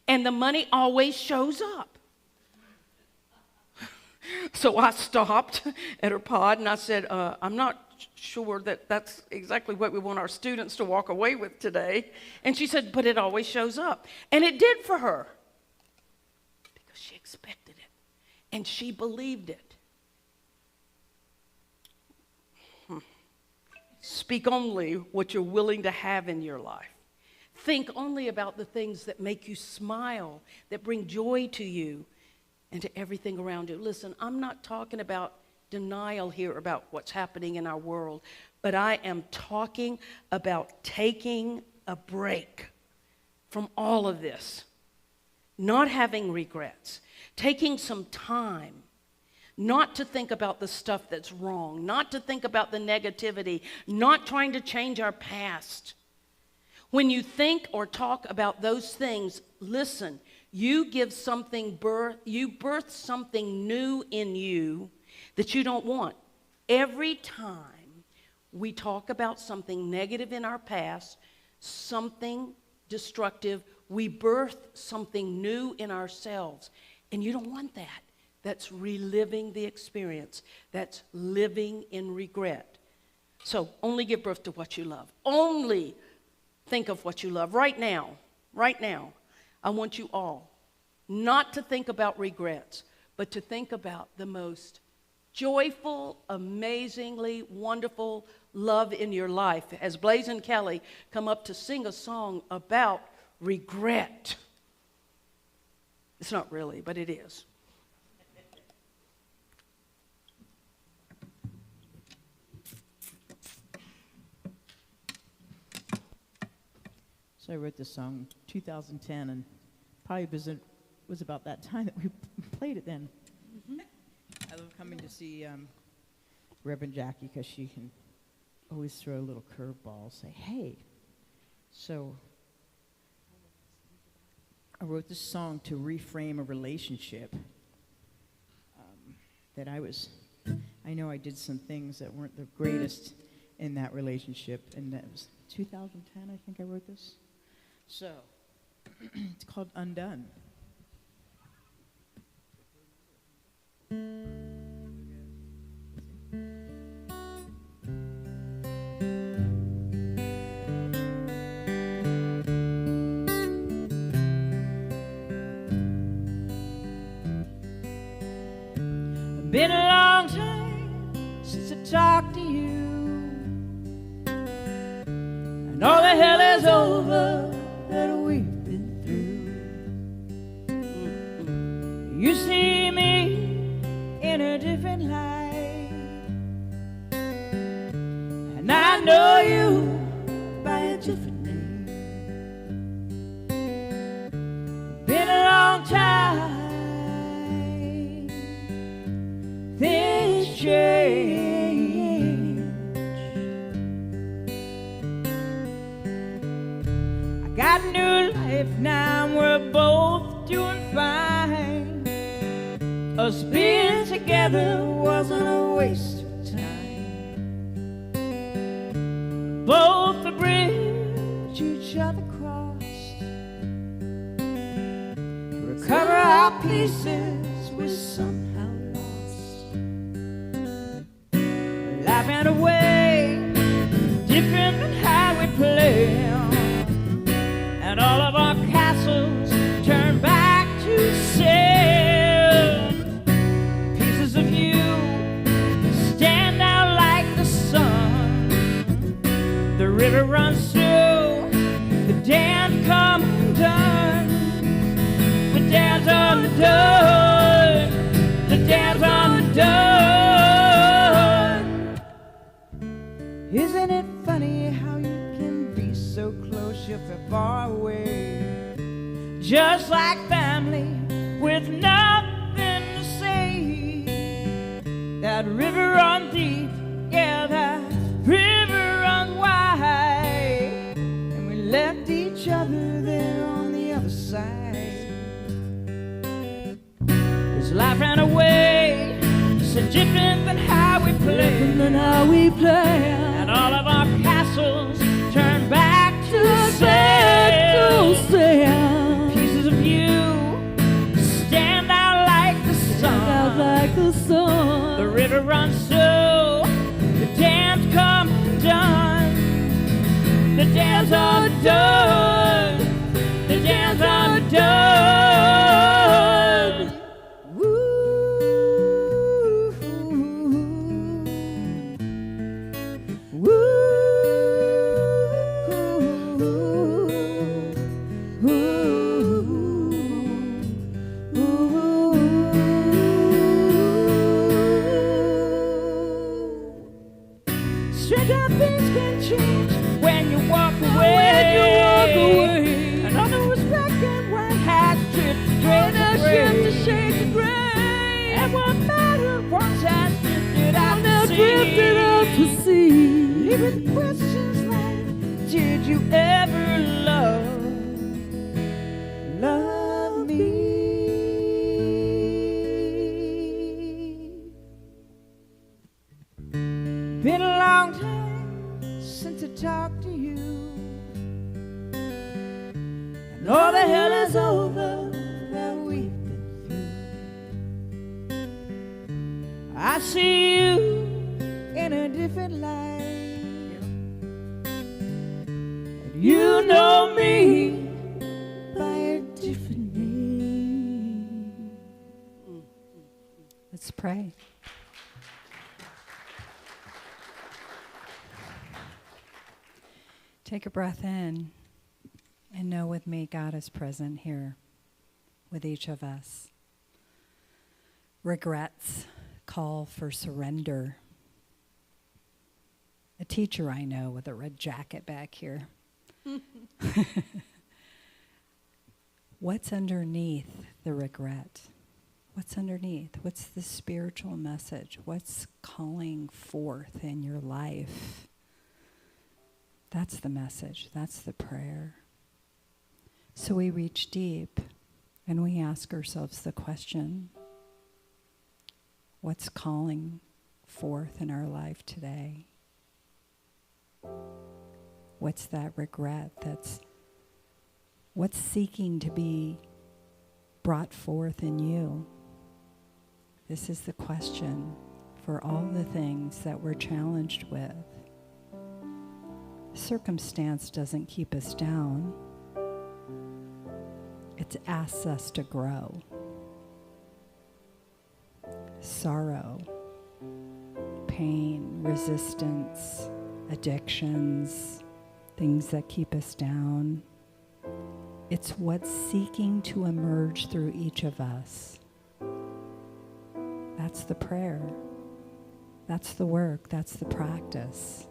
And the money always shows up. So I stopped at her pod, and I said, I'm not sure that that's exactly what we want our students to walk away with today. And she said, but it always shows up. And it did for her. Because she expected it. And she believed it. Speak only what you're willing to have in your life. Think only about the things that make you smile, that bring joy to you and to everything around you. Listen, I'm not talking about denial here about what's happening in our world, but I am talking about taking a break from all of this, not having regrets, taking some time, not to think about the stuff that's wrong, not to think about the negativity, not trying to change our past. When you think or talk about those things, listen, you give something birth, you birth something new in you that you don't want. Every time we talk about something negative in our past, something destructive, we birth something new in ourselves. And you don't want that. That's reliving the experience. That's living in regret. So only give birth to what you love. Only think of what you love. Right now, I want you all not to think about regrets, but to think about the most joyful, amazingly wonderful love in your life. As Blaze and Kelly come up to sing a song about regret. It's not really, but it is. So I wrote this song 2010, and probably was about that time that we played it then. Mm-hmm. I love coming to see Reverend Jackie because she can always throw a little curveball, say, hey. So I wrote this song to reframe a relationship that I know I did some things that weren't the greatest in that relationship, and that was 2010, I think I wrote this. So, it's called Undone. Been a long time since I talked to you, and all the hell is over that we've been through. You see me in a different light, and I know you by a different name. Been a long time, things change. I got a new life now, and we're both doing fine. Us being together wasn't a waste of time. Both the bridge each other crossed, recover our pieces we somehow lost. Life went away, different than how we planned, and all of our castles turned back to sand. Pieces of you stand out like the sun. The river runs through, the dam's come undone. The dam's undone. The dam's undone. Isn't it funny how you can be so close yet so far away? Just like family with nothing to say. That river runs deep, yeah, that river runs life ran away, so different than how we play. And all of our castles turned back to sand. Pieces of you stand out like the sun. The river runs so the dams come done. The dams are done. The dams are done. Woo. Woo. Stranger things can change when you walk away. And all those black and white hats drift to shades of gray. And what mattered once has drifted out to sea. Leaving questions like, did you ever love me? Been a long time since I talked to you, and all the hell is over that we've been through. I see you in a different light, and you know me by a different name. Let's pray. Take a breath in and know with me God is present here with each of us. Regrets call for surrender. A teacher I know with a red jacket back here. What's underneath the regret? What's underneath? What's the spiritual message? What's calling forth in your life? That's the message. That's the prayer. So we reach deep and we ask ourselves the question, what's calling forth in our life today? What's that regret what's seeking to be brought forth in you? This is the question for all the things that we're challenged with. Circumstance doesn't keep us down. It asks us to grow. Sorrow, pain, resistance, addictions, things that keep us down. It's what's seeking to emerge through each of us. That's the prayer. That's the work. That's the practice.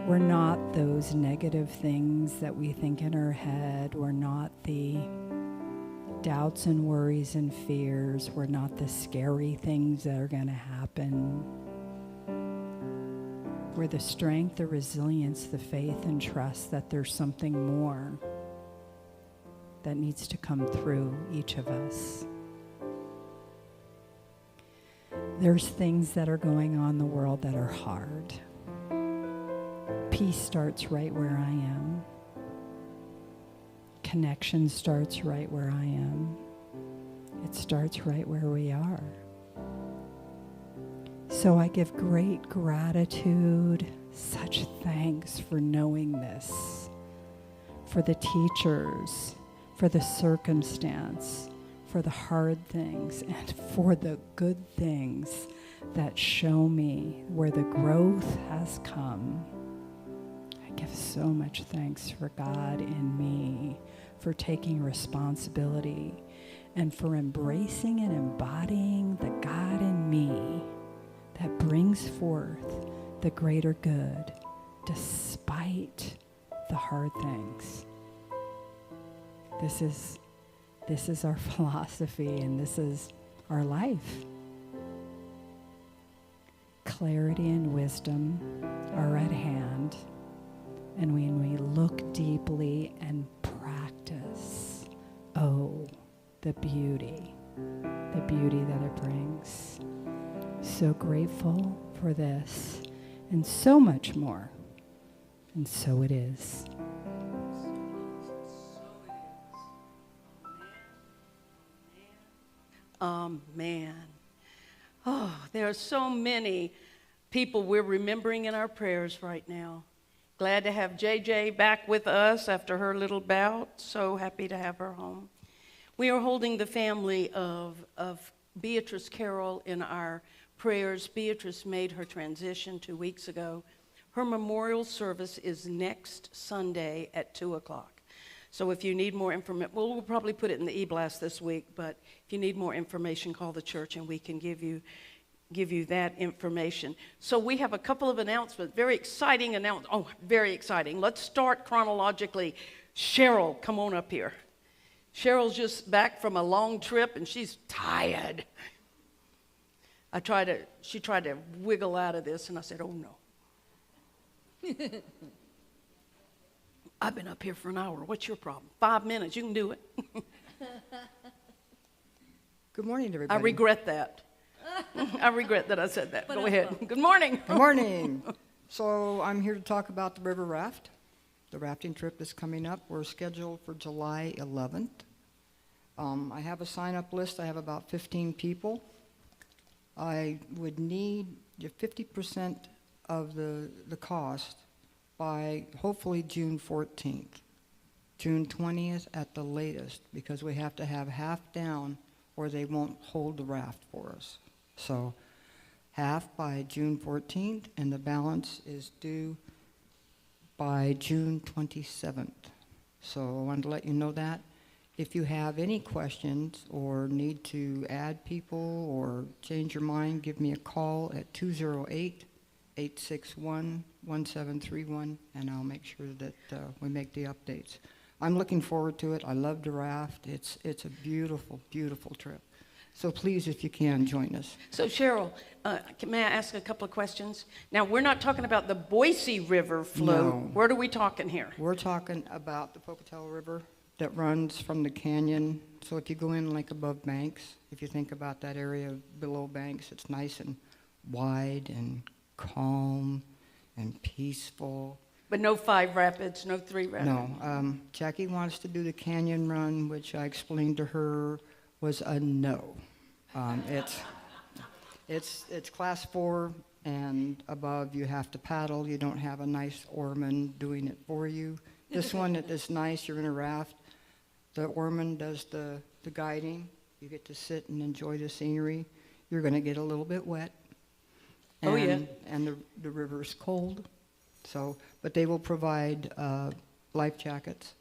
We're not those negative things that we think in our head. We're not the doubts and worries and fears. We're not the scary things that are going to happen. We're the strength, the resilience, the faith and trust that there's something more that needs to come through each of us. There's things that are going on in the world that are hard. Peace starts right where I am. Connection starts right where I am. It starts right where we are. So I give great gratitude, such thanks for knowing this, for the teachers, for the circumstance, for the hard things, and for the good things that show me where the growth has come. I give so much thanks for God in me, for taking responsibility, and for embracing and embodying the God in me that brings forth the greater good despite the hard things. This is our philosophy, and this is our life. Clarity and wisdom are at hand, and when we look deeply and practice, the beauty that it brings. So grateful for this and so much more. And so it is. Man. Oh, there are so many people we're remembering in our prayers right now. Glad to have JJ back with us after her little bout. So happy to have her home. We are holding the family of Beatrice Carroll in our prayers. Beatrice made her transition 2 weeks ago. Her memorial service is next Sunday at 2 o'clock. So if you need more information, well, we'll probably put it in the e-blast this week, but if you need more information, call the church and we can give you that information. So we have a couple of announcements, very exciting announcements. Oh, very exciting. Let's start chronologically. Cheryl, come on up here. Cheryl's just back from a long trip and she's tired. She tried to wiggle out of this and I said, oh no. I've been up here for an hour. What's your problem? 5 minutes. You can do it. Good morning, everybody. I regret that. I regret that I said that. Go ahead. Good morning. Good morning. So I'm here to talk about the river raft. The rafting trip that's coming up. We're scheduled for July 11th. I have a sign-up list. I have about 15 people. I would need 50% of the cost by hopefully June 14th, June 20th at the latest, because we have to have half down or they won't hold the raft for us. So half by June 14th, and the balance is due by June 27th. So I wanted to let you know that. If you have any questions or need to add people or change your mind, give me a call at 208-861-1731, and I'll make sure that we make the updates. I'm looking forward to it. I love the raft. It's a beautiful, beautiful trip. So please, if you can, join us. So Cheryl, may I ask a couple of questions? Now, we're not talking about the Boise River flow. No. What are we talking here? We're talking about the Pocatello River that runs from the canyon. So if you go in like above Banks, if you think about that area below Banks, it's nice and wide and calm and peaceful. But no 5 rapids, no 3 rapids? No. Jackie wants to do the canyon run, which I explained to her was a no. It's class 4 and above. You have to paddle. You don't have a nice oarman doing it for you. This one is nice. You're in a raft. The oarman does the guiding. You get to sit and enjoy the scenery. You're going to get a little bit wet. Oh, yeah. And the river's cold. So, but they will provide life jackets.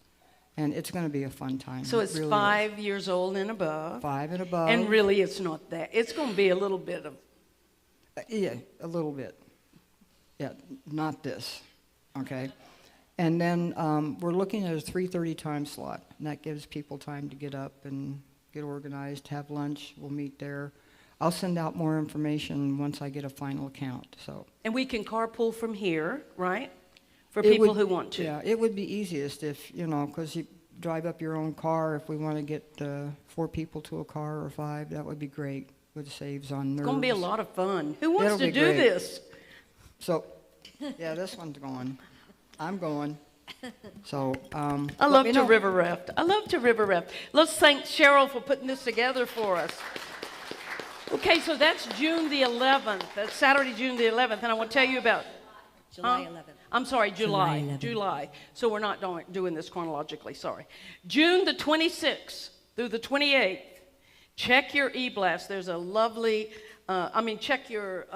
And it's going to be a fun time. So it's really 5 years old and above. 5 and above. And really, it's not that. It's going to be a little bit of... Yeah, a little bit. Yeah, not this, okay? And then we're looking at a 3:30 time slot, and that gives people time to get up and get organized, have lunch. We'll meet there. I'll send out more information once I get a final count, so. And we can carpool from here, right? For people who want to. Yeah, it would be easiest if, because you drive up your own car. If we want to get 4 people to a car or 5, that would be great. It saves on nerves. It's going to be a lot of fun. Who wants It'll to be do great. this? So, yeah, this one's going. I'm going. So, I love to river raft. I love to river raft. Let's thank Cheryl for putting this together for us. Okay, so that's June the 11th. That's Saturday, June the 11th, and I want to tell you about... July 11th. I'm sorry, July. So we're not doing this chronologically, sorry. June the 26th through the 28th, check your e-blast. There's a lovely, check your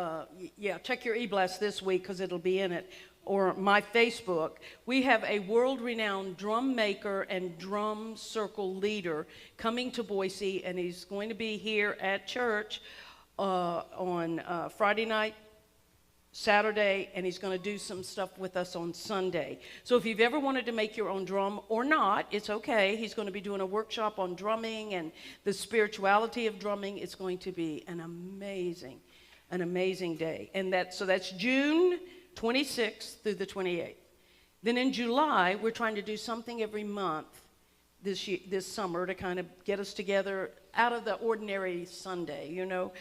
e-blast this week because it'll be in it, or my Facebook. We have a world-renowned drum maker and drum circle leader coming to Boise, and he's going to be here at church on Friday night, Saturday, and he's going to do some stuff with us on Sunday. So if you've ever wanted to make your own drum or not, it's okay. He's going to be doing a workshop on drumming and the spirituality of drumming. It's going to be an amazing day. And that's June 26th through the 28th. Then in July, we're trying to do something every month this summer to kind of get us together out of the ordinary Sunday, you know.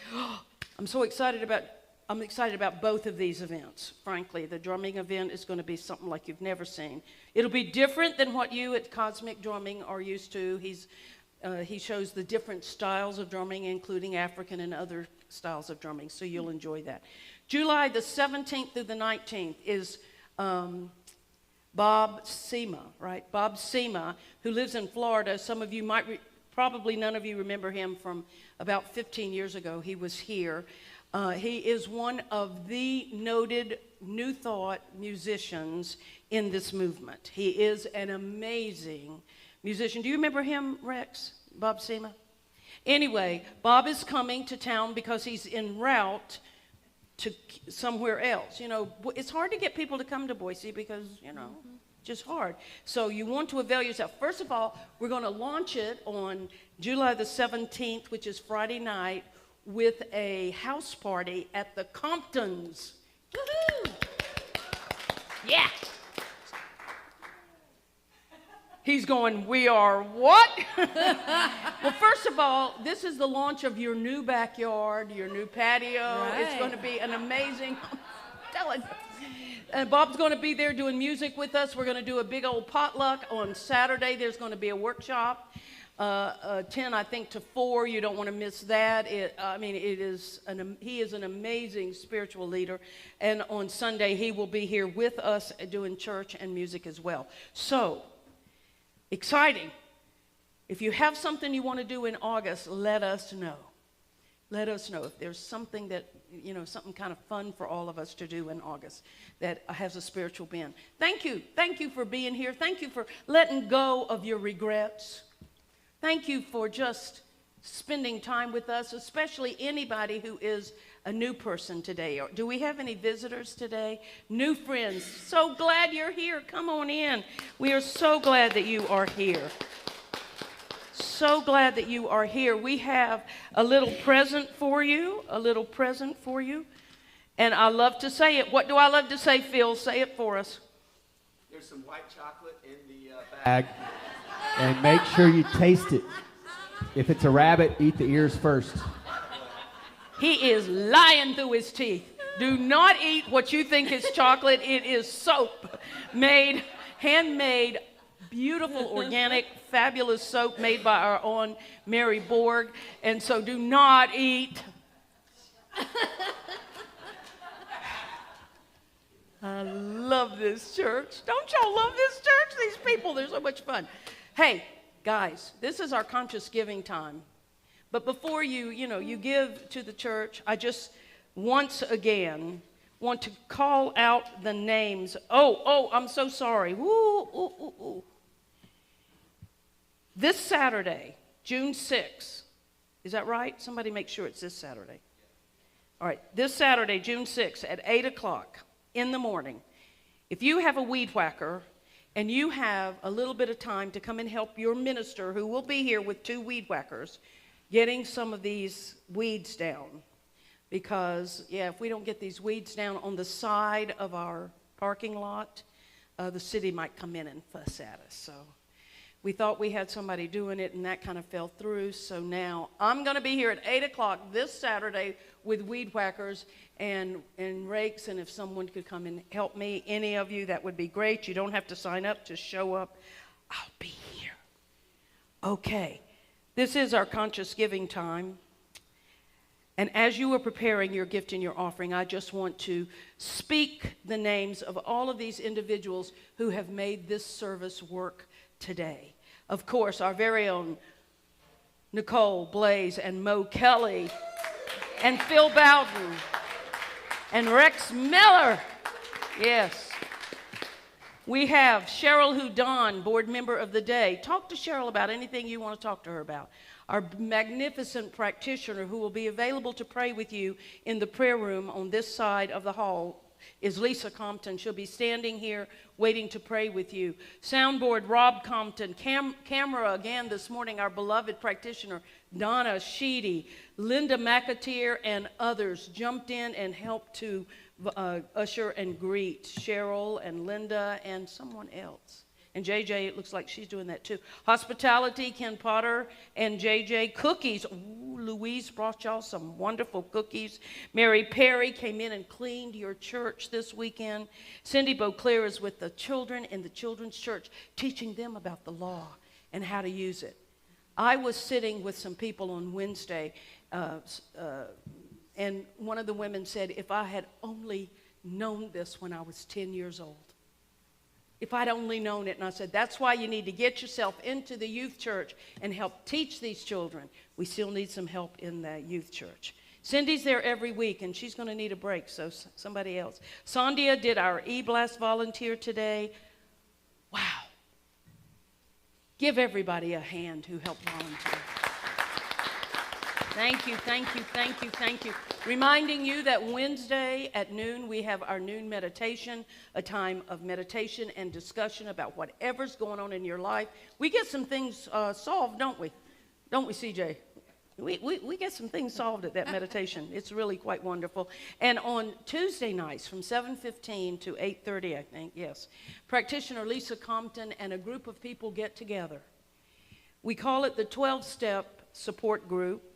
I'm excited about both of these events, frankly. The drumming event is going to be something like you've never seen. It'll be different than what you at Cosmic Drumming are used to. He shows the different styles of drumming, including African and other styles of drumming, so you'll enjoy that. July the 17th through the 19th is Bob Sema, right? Bob Sema, who lives in Florida. Some of you might, probably none of you remember him from about 15 years ago. He was here. He is one of the noted New Thought musicians in this movement. He is an amazing musician. Do you remember him, Rex? Bob Sema? Anyway, Bob is coming to town because he's en route to somewhere else. You know, it's hard to get people to come to Boise because, you know, just hard. So you want to avail yourself. First of all, we're going to launch it on July the 17th, which is Friday night, with a house party at the Comptons. Woohoo! Yeah. He's going, we are what? Well, first of all, this is the launch of your new backyard, your new patio. Right. It's going to be an amazing, I'm telling you. And Bob's going to be there doing music with us. We're going to do a big old potluck on Saturday. There's going to be a workshop, 10, I think, to 4. You don't want to miss that. He is an amazing spiritual leader. And on Sunday, he will be here with us doing church and music as well. So, exciting. If you have something you want to do in August, let us know. Let us know if there's something that, you know, something kind of fun for all of us to do in August that has a spiritual bend. Thank you. Thank you for being here. Thank you for letting go of your regrets. Thank you for just spending time with us, especially anybody who is a new person today. Do we have any visitors today? New friends. So glad you're here. Come on in. We are so glad that you are here. So glad that you are here. We have a little present for you. A little present for you. And I love to say it. What do I love to say, Phil? Say it for us. There's some white chocolate in the bag. And make sure you taste it. If it's a rabbit, eat the ears first. He is lying through his teeth. Do not eat what you think is chocolate. It is soap made, handmade, beautiful, organic, fabulous soap made by our own Mary Borg. And so do not eat. I love this church. Don't y'all love this church? These people, they're so much fun. Hey, guys, this is our conscious giving time. But before you give to the church, I just once again want to call out the names. Oh, I'm so sorry. Ooh. This Saturday, June 6th, is that right? Somebody make sure it's this Saturday. All right, this Saturday, June 6th at 8 o'clock in the morning, if you have a weed whacker and you have a little bit of time to come and help your minister, who will be here with 2 weed whackers, getting some of these weeds down. Because, if we don't get these weeds down on the side of our parking lot, the city might come in and fuss at us. So we thought we had somebody doing it, and that kind of fell through. So now I'm going to be here at 8 o'clock this Saturday with weed whackers and rakes. And if someone could come and help me, any of you, that would be great. You don't have to sign up. Just show up. I'll be here. Okay. This is our conscious giving time. And as you are preparing your gift and your offering, I just want to speak the names of all of these individuals who have made this service work today. Of course, our very own Nicole Blaze and Mo Kelly and Phil Bowden and Rex Miller. Yes. We have Cheryl Houdon, board member of the day. Talk to Cheryl about anything you want to talk to her about. Our magnificent practitioner who will be available to pray with you in the prayer room on this side of the hall is Lisa Compton. She'll be standing here waiting to pray with you. Soundboard, Rob Compton. Camera, again this morning, our beloved practitioner, Donna Sheedy. Linda McAteer and others jumped in and helped to usher and greet Cheryl and Linda and someone else. And JJ, it looks like she's doing that too. Hospitality, Ken Potter and JJ. Cookies. Ooh, Louise brought y'all some wonderful cookies. Mary Perry came in and cleaned your church this weekend. Cindy Beauclair is with the children in the children's church, teaching them about the law and how to use it. I was sitting with some people on Wednesday, and one of the women said, if I had only known this when I was 10 years old. If I'd only known it. And I said, that's why you need to get yourself into the youth church and help teach these children. We still need some help in the youth church. Cindy's there every week, and she's going to need a break, so somebody else. Sandia did our e-blast volunteer today. Wow. Give everybody a hand who helped volunteer. Thank you, thank you, thank you, thank you. Reminding you that Wednesday at noon, we have our noon meditation, a time of meditation and discussion about whatever's going on in your life. We get some things solved, don't we? Don't we, CJ? We get some things solved at that meditation. It's really quite wonderful. And on Tuesday nights from 7:15 to 8:30, I think, yes, practitioner Lisa Compton and a group of people get together. We call it the 12-step support group.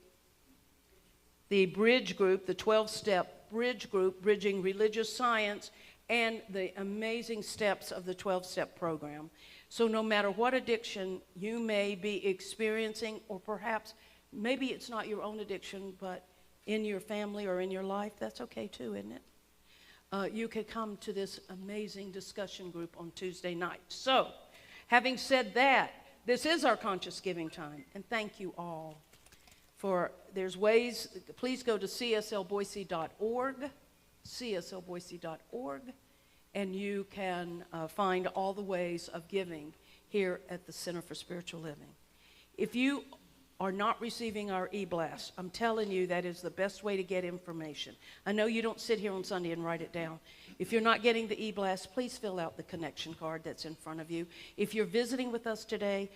The bridge group, the 12-step bridge group, bridging religious science and the amazing steps of the 12-step program. So no matter what addiction you may be experiencing, or perhaps maybe it's not your own addiction, but in your family or in your life, that's okay too, isn't it? You could come to this amazing discussion group on Tuesday night. So, having said that, this is our conscious giving time, and thank you all. There's ways, please go to cslboise.org, cslboise.org, and you can find all the ways of giving here at the Center for Spiritual Living. If you are not receiving our e-blast, I'm telling you that is the best way to get information. I know you don't sit here on Sunday and write it down. If you're not getting the e-blast, please fill out the connection card that's in front of you. If you're visiting with us today,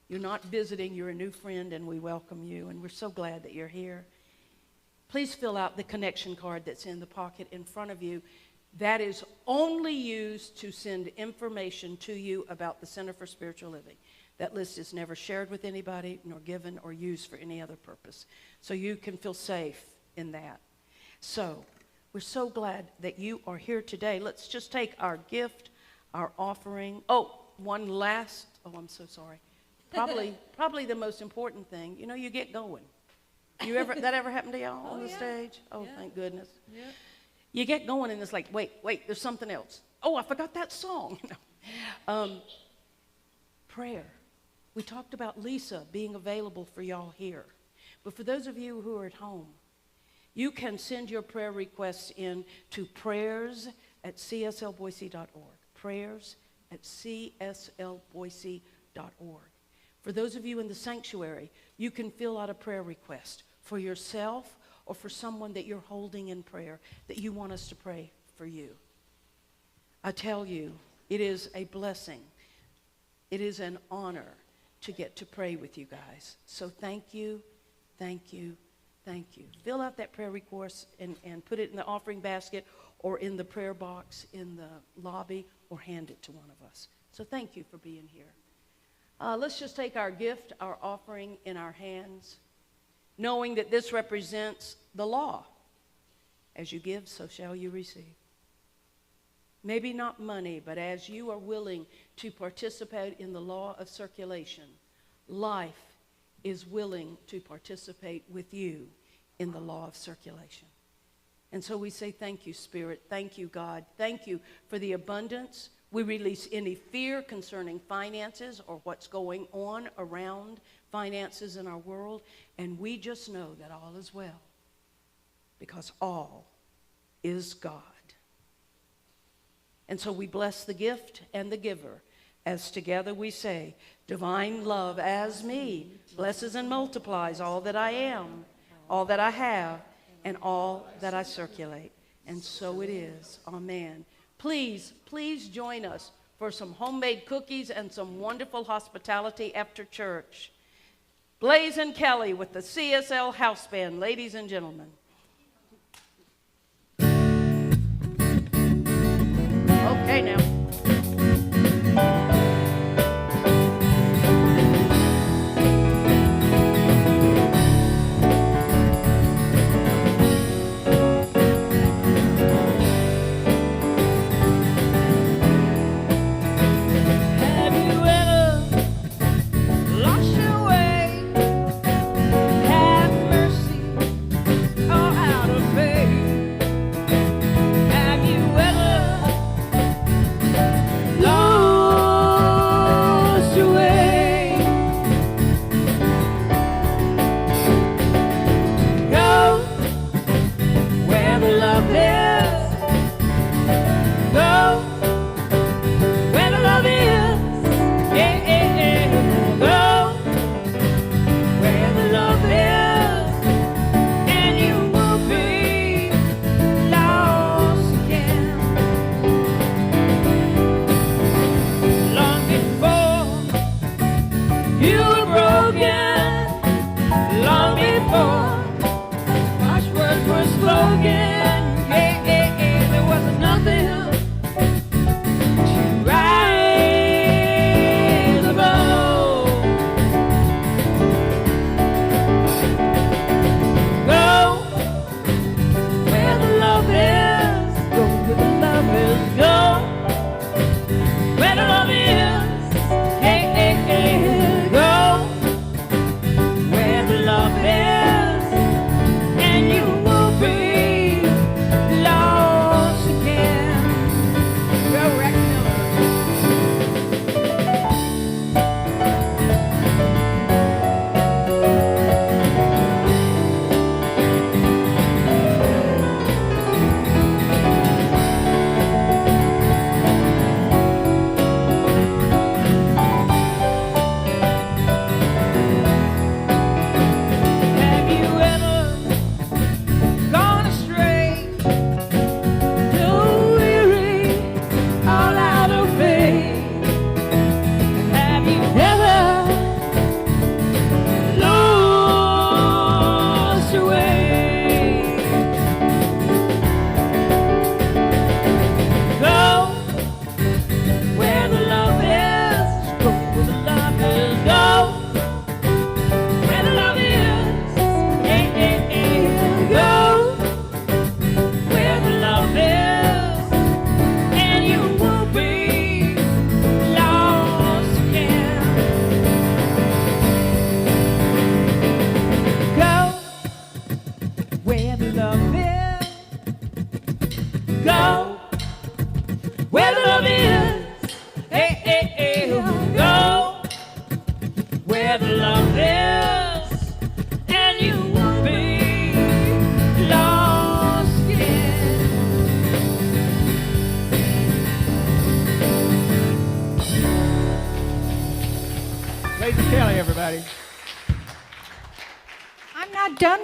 you're not visiting, you're a new friend, and we welcome you, and we're so glad that you're here. Please fill out the connection card that's in the pocket in front of you. That is only used to send information to you about the Center for Spiritual Living. That list is never shared with anybody, nor given or used for any other purpose. So you can feel safe in that. So we're so glad that you are here today. Let's just take our gift, our offering. Oh, I'm so sorry. Probably the most important thing, you get going. That ever happened to y'all on the stage? Oh, yeah. Thank goodness. Yeah. You get going and it's like, wait, there's something else. Oh, I forgot that song. Prayer. We talked about Lisa being available for y'all here. But for those of you who are at home, you can send your prayer requests in to prayers@cslboise.org. prayers@cslboise.org. For those of you in the sanctuary, you can fill out a prayer request for yourself or for someone that you're holding in prayer that you want us to pray for you. I tell you, it is a blessing. It is an honor to get to pray with you guys. So thank you, thank you, thank you. Fill out that prayer request and put it in the offering basket or in the prayer box in the lobby or hand it to one of us. So thank you for being here. Let's just take our gift, our offering in our hands, knowing that this represents the law. As you give, so shall you receive. Maybe not money, but as you are willing to participate in the law of circulation, life is willing to participate with you in the law of circulation. And so we say, thank you, Spirit. Thank you, God. Thank you for the abundance. We release any fear concerning finances or what's going on around finances in our world. And we just know that all is well because all is God. And so we bless the gift and the giver as together we say, divine love as me blesses and multiplies all that I am, all that I have, and all that I circulate. And so it is. Amen. Please join us for some homemade cookies and some wonderful hospitality after church. Blaze and Kelly with the CSL House Band, ladies and gentlemen. Okay now.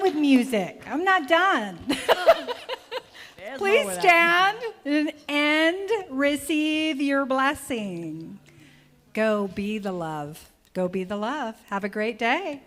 with music. I'm not done. Please stand and receive your blessing. Go be the love. Go be the love. Have a great day.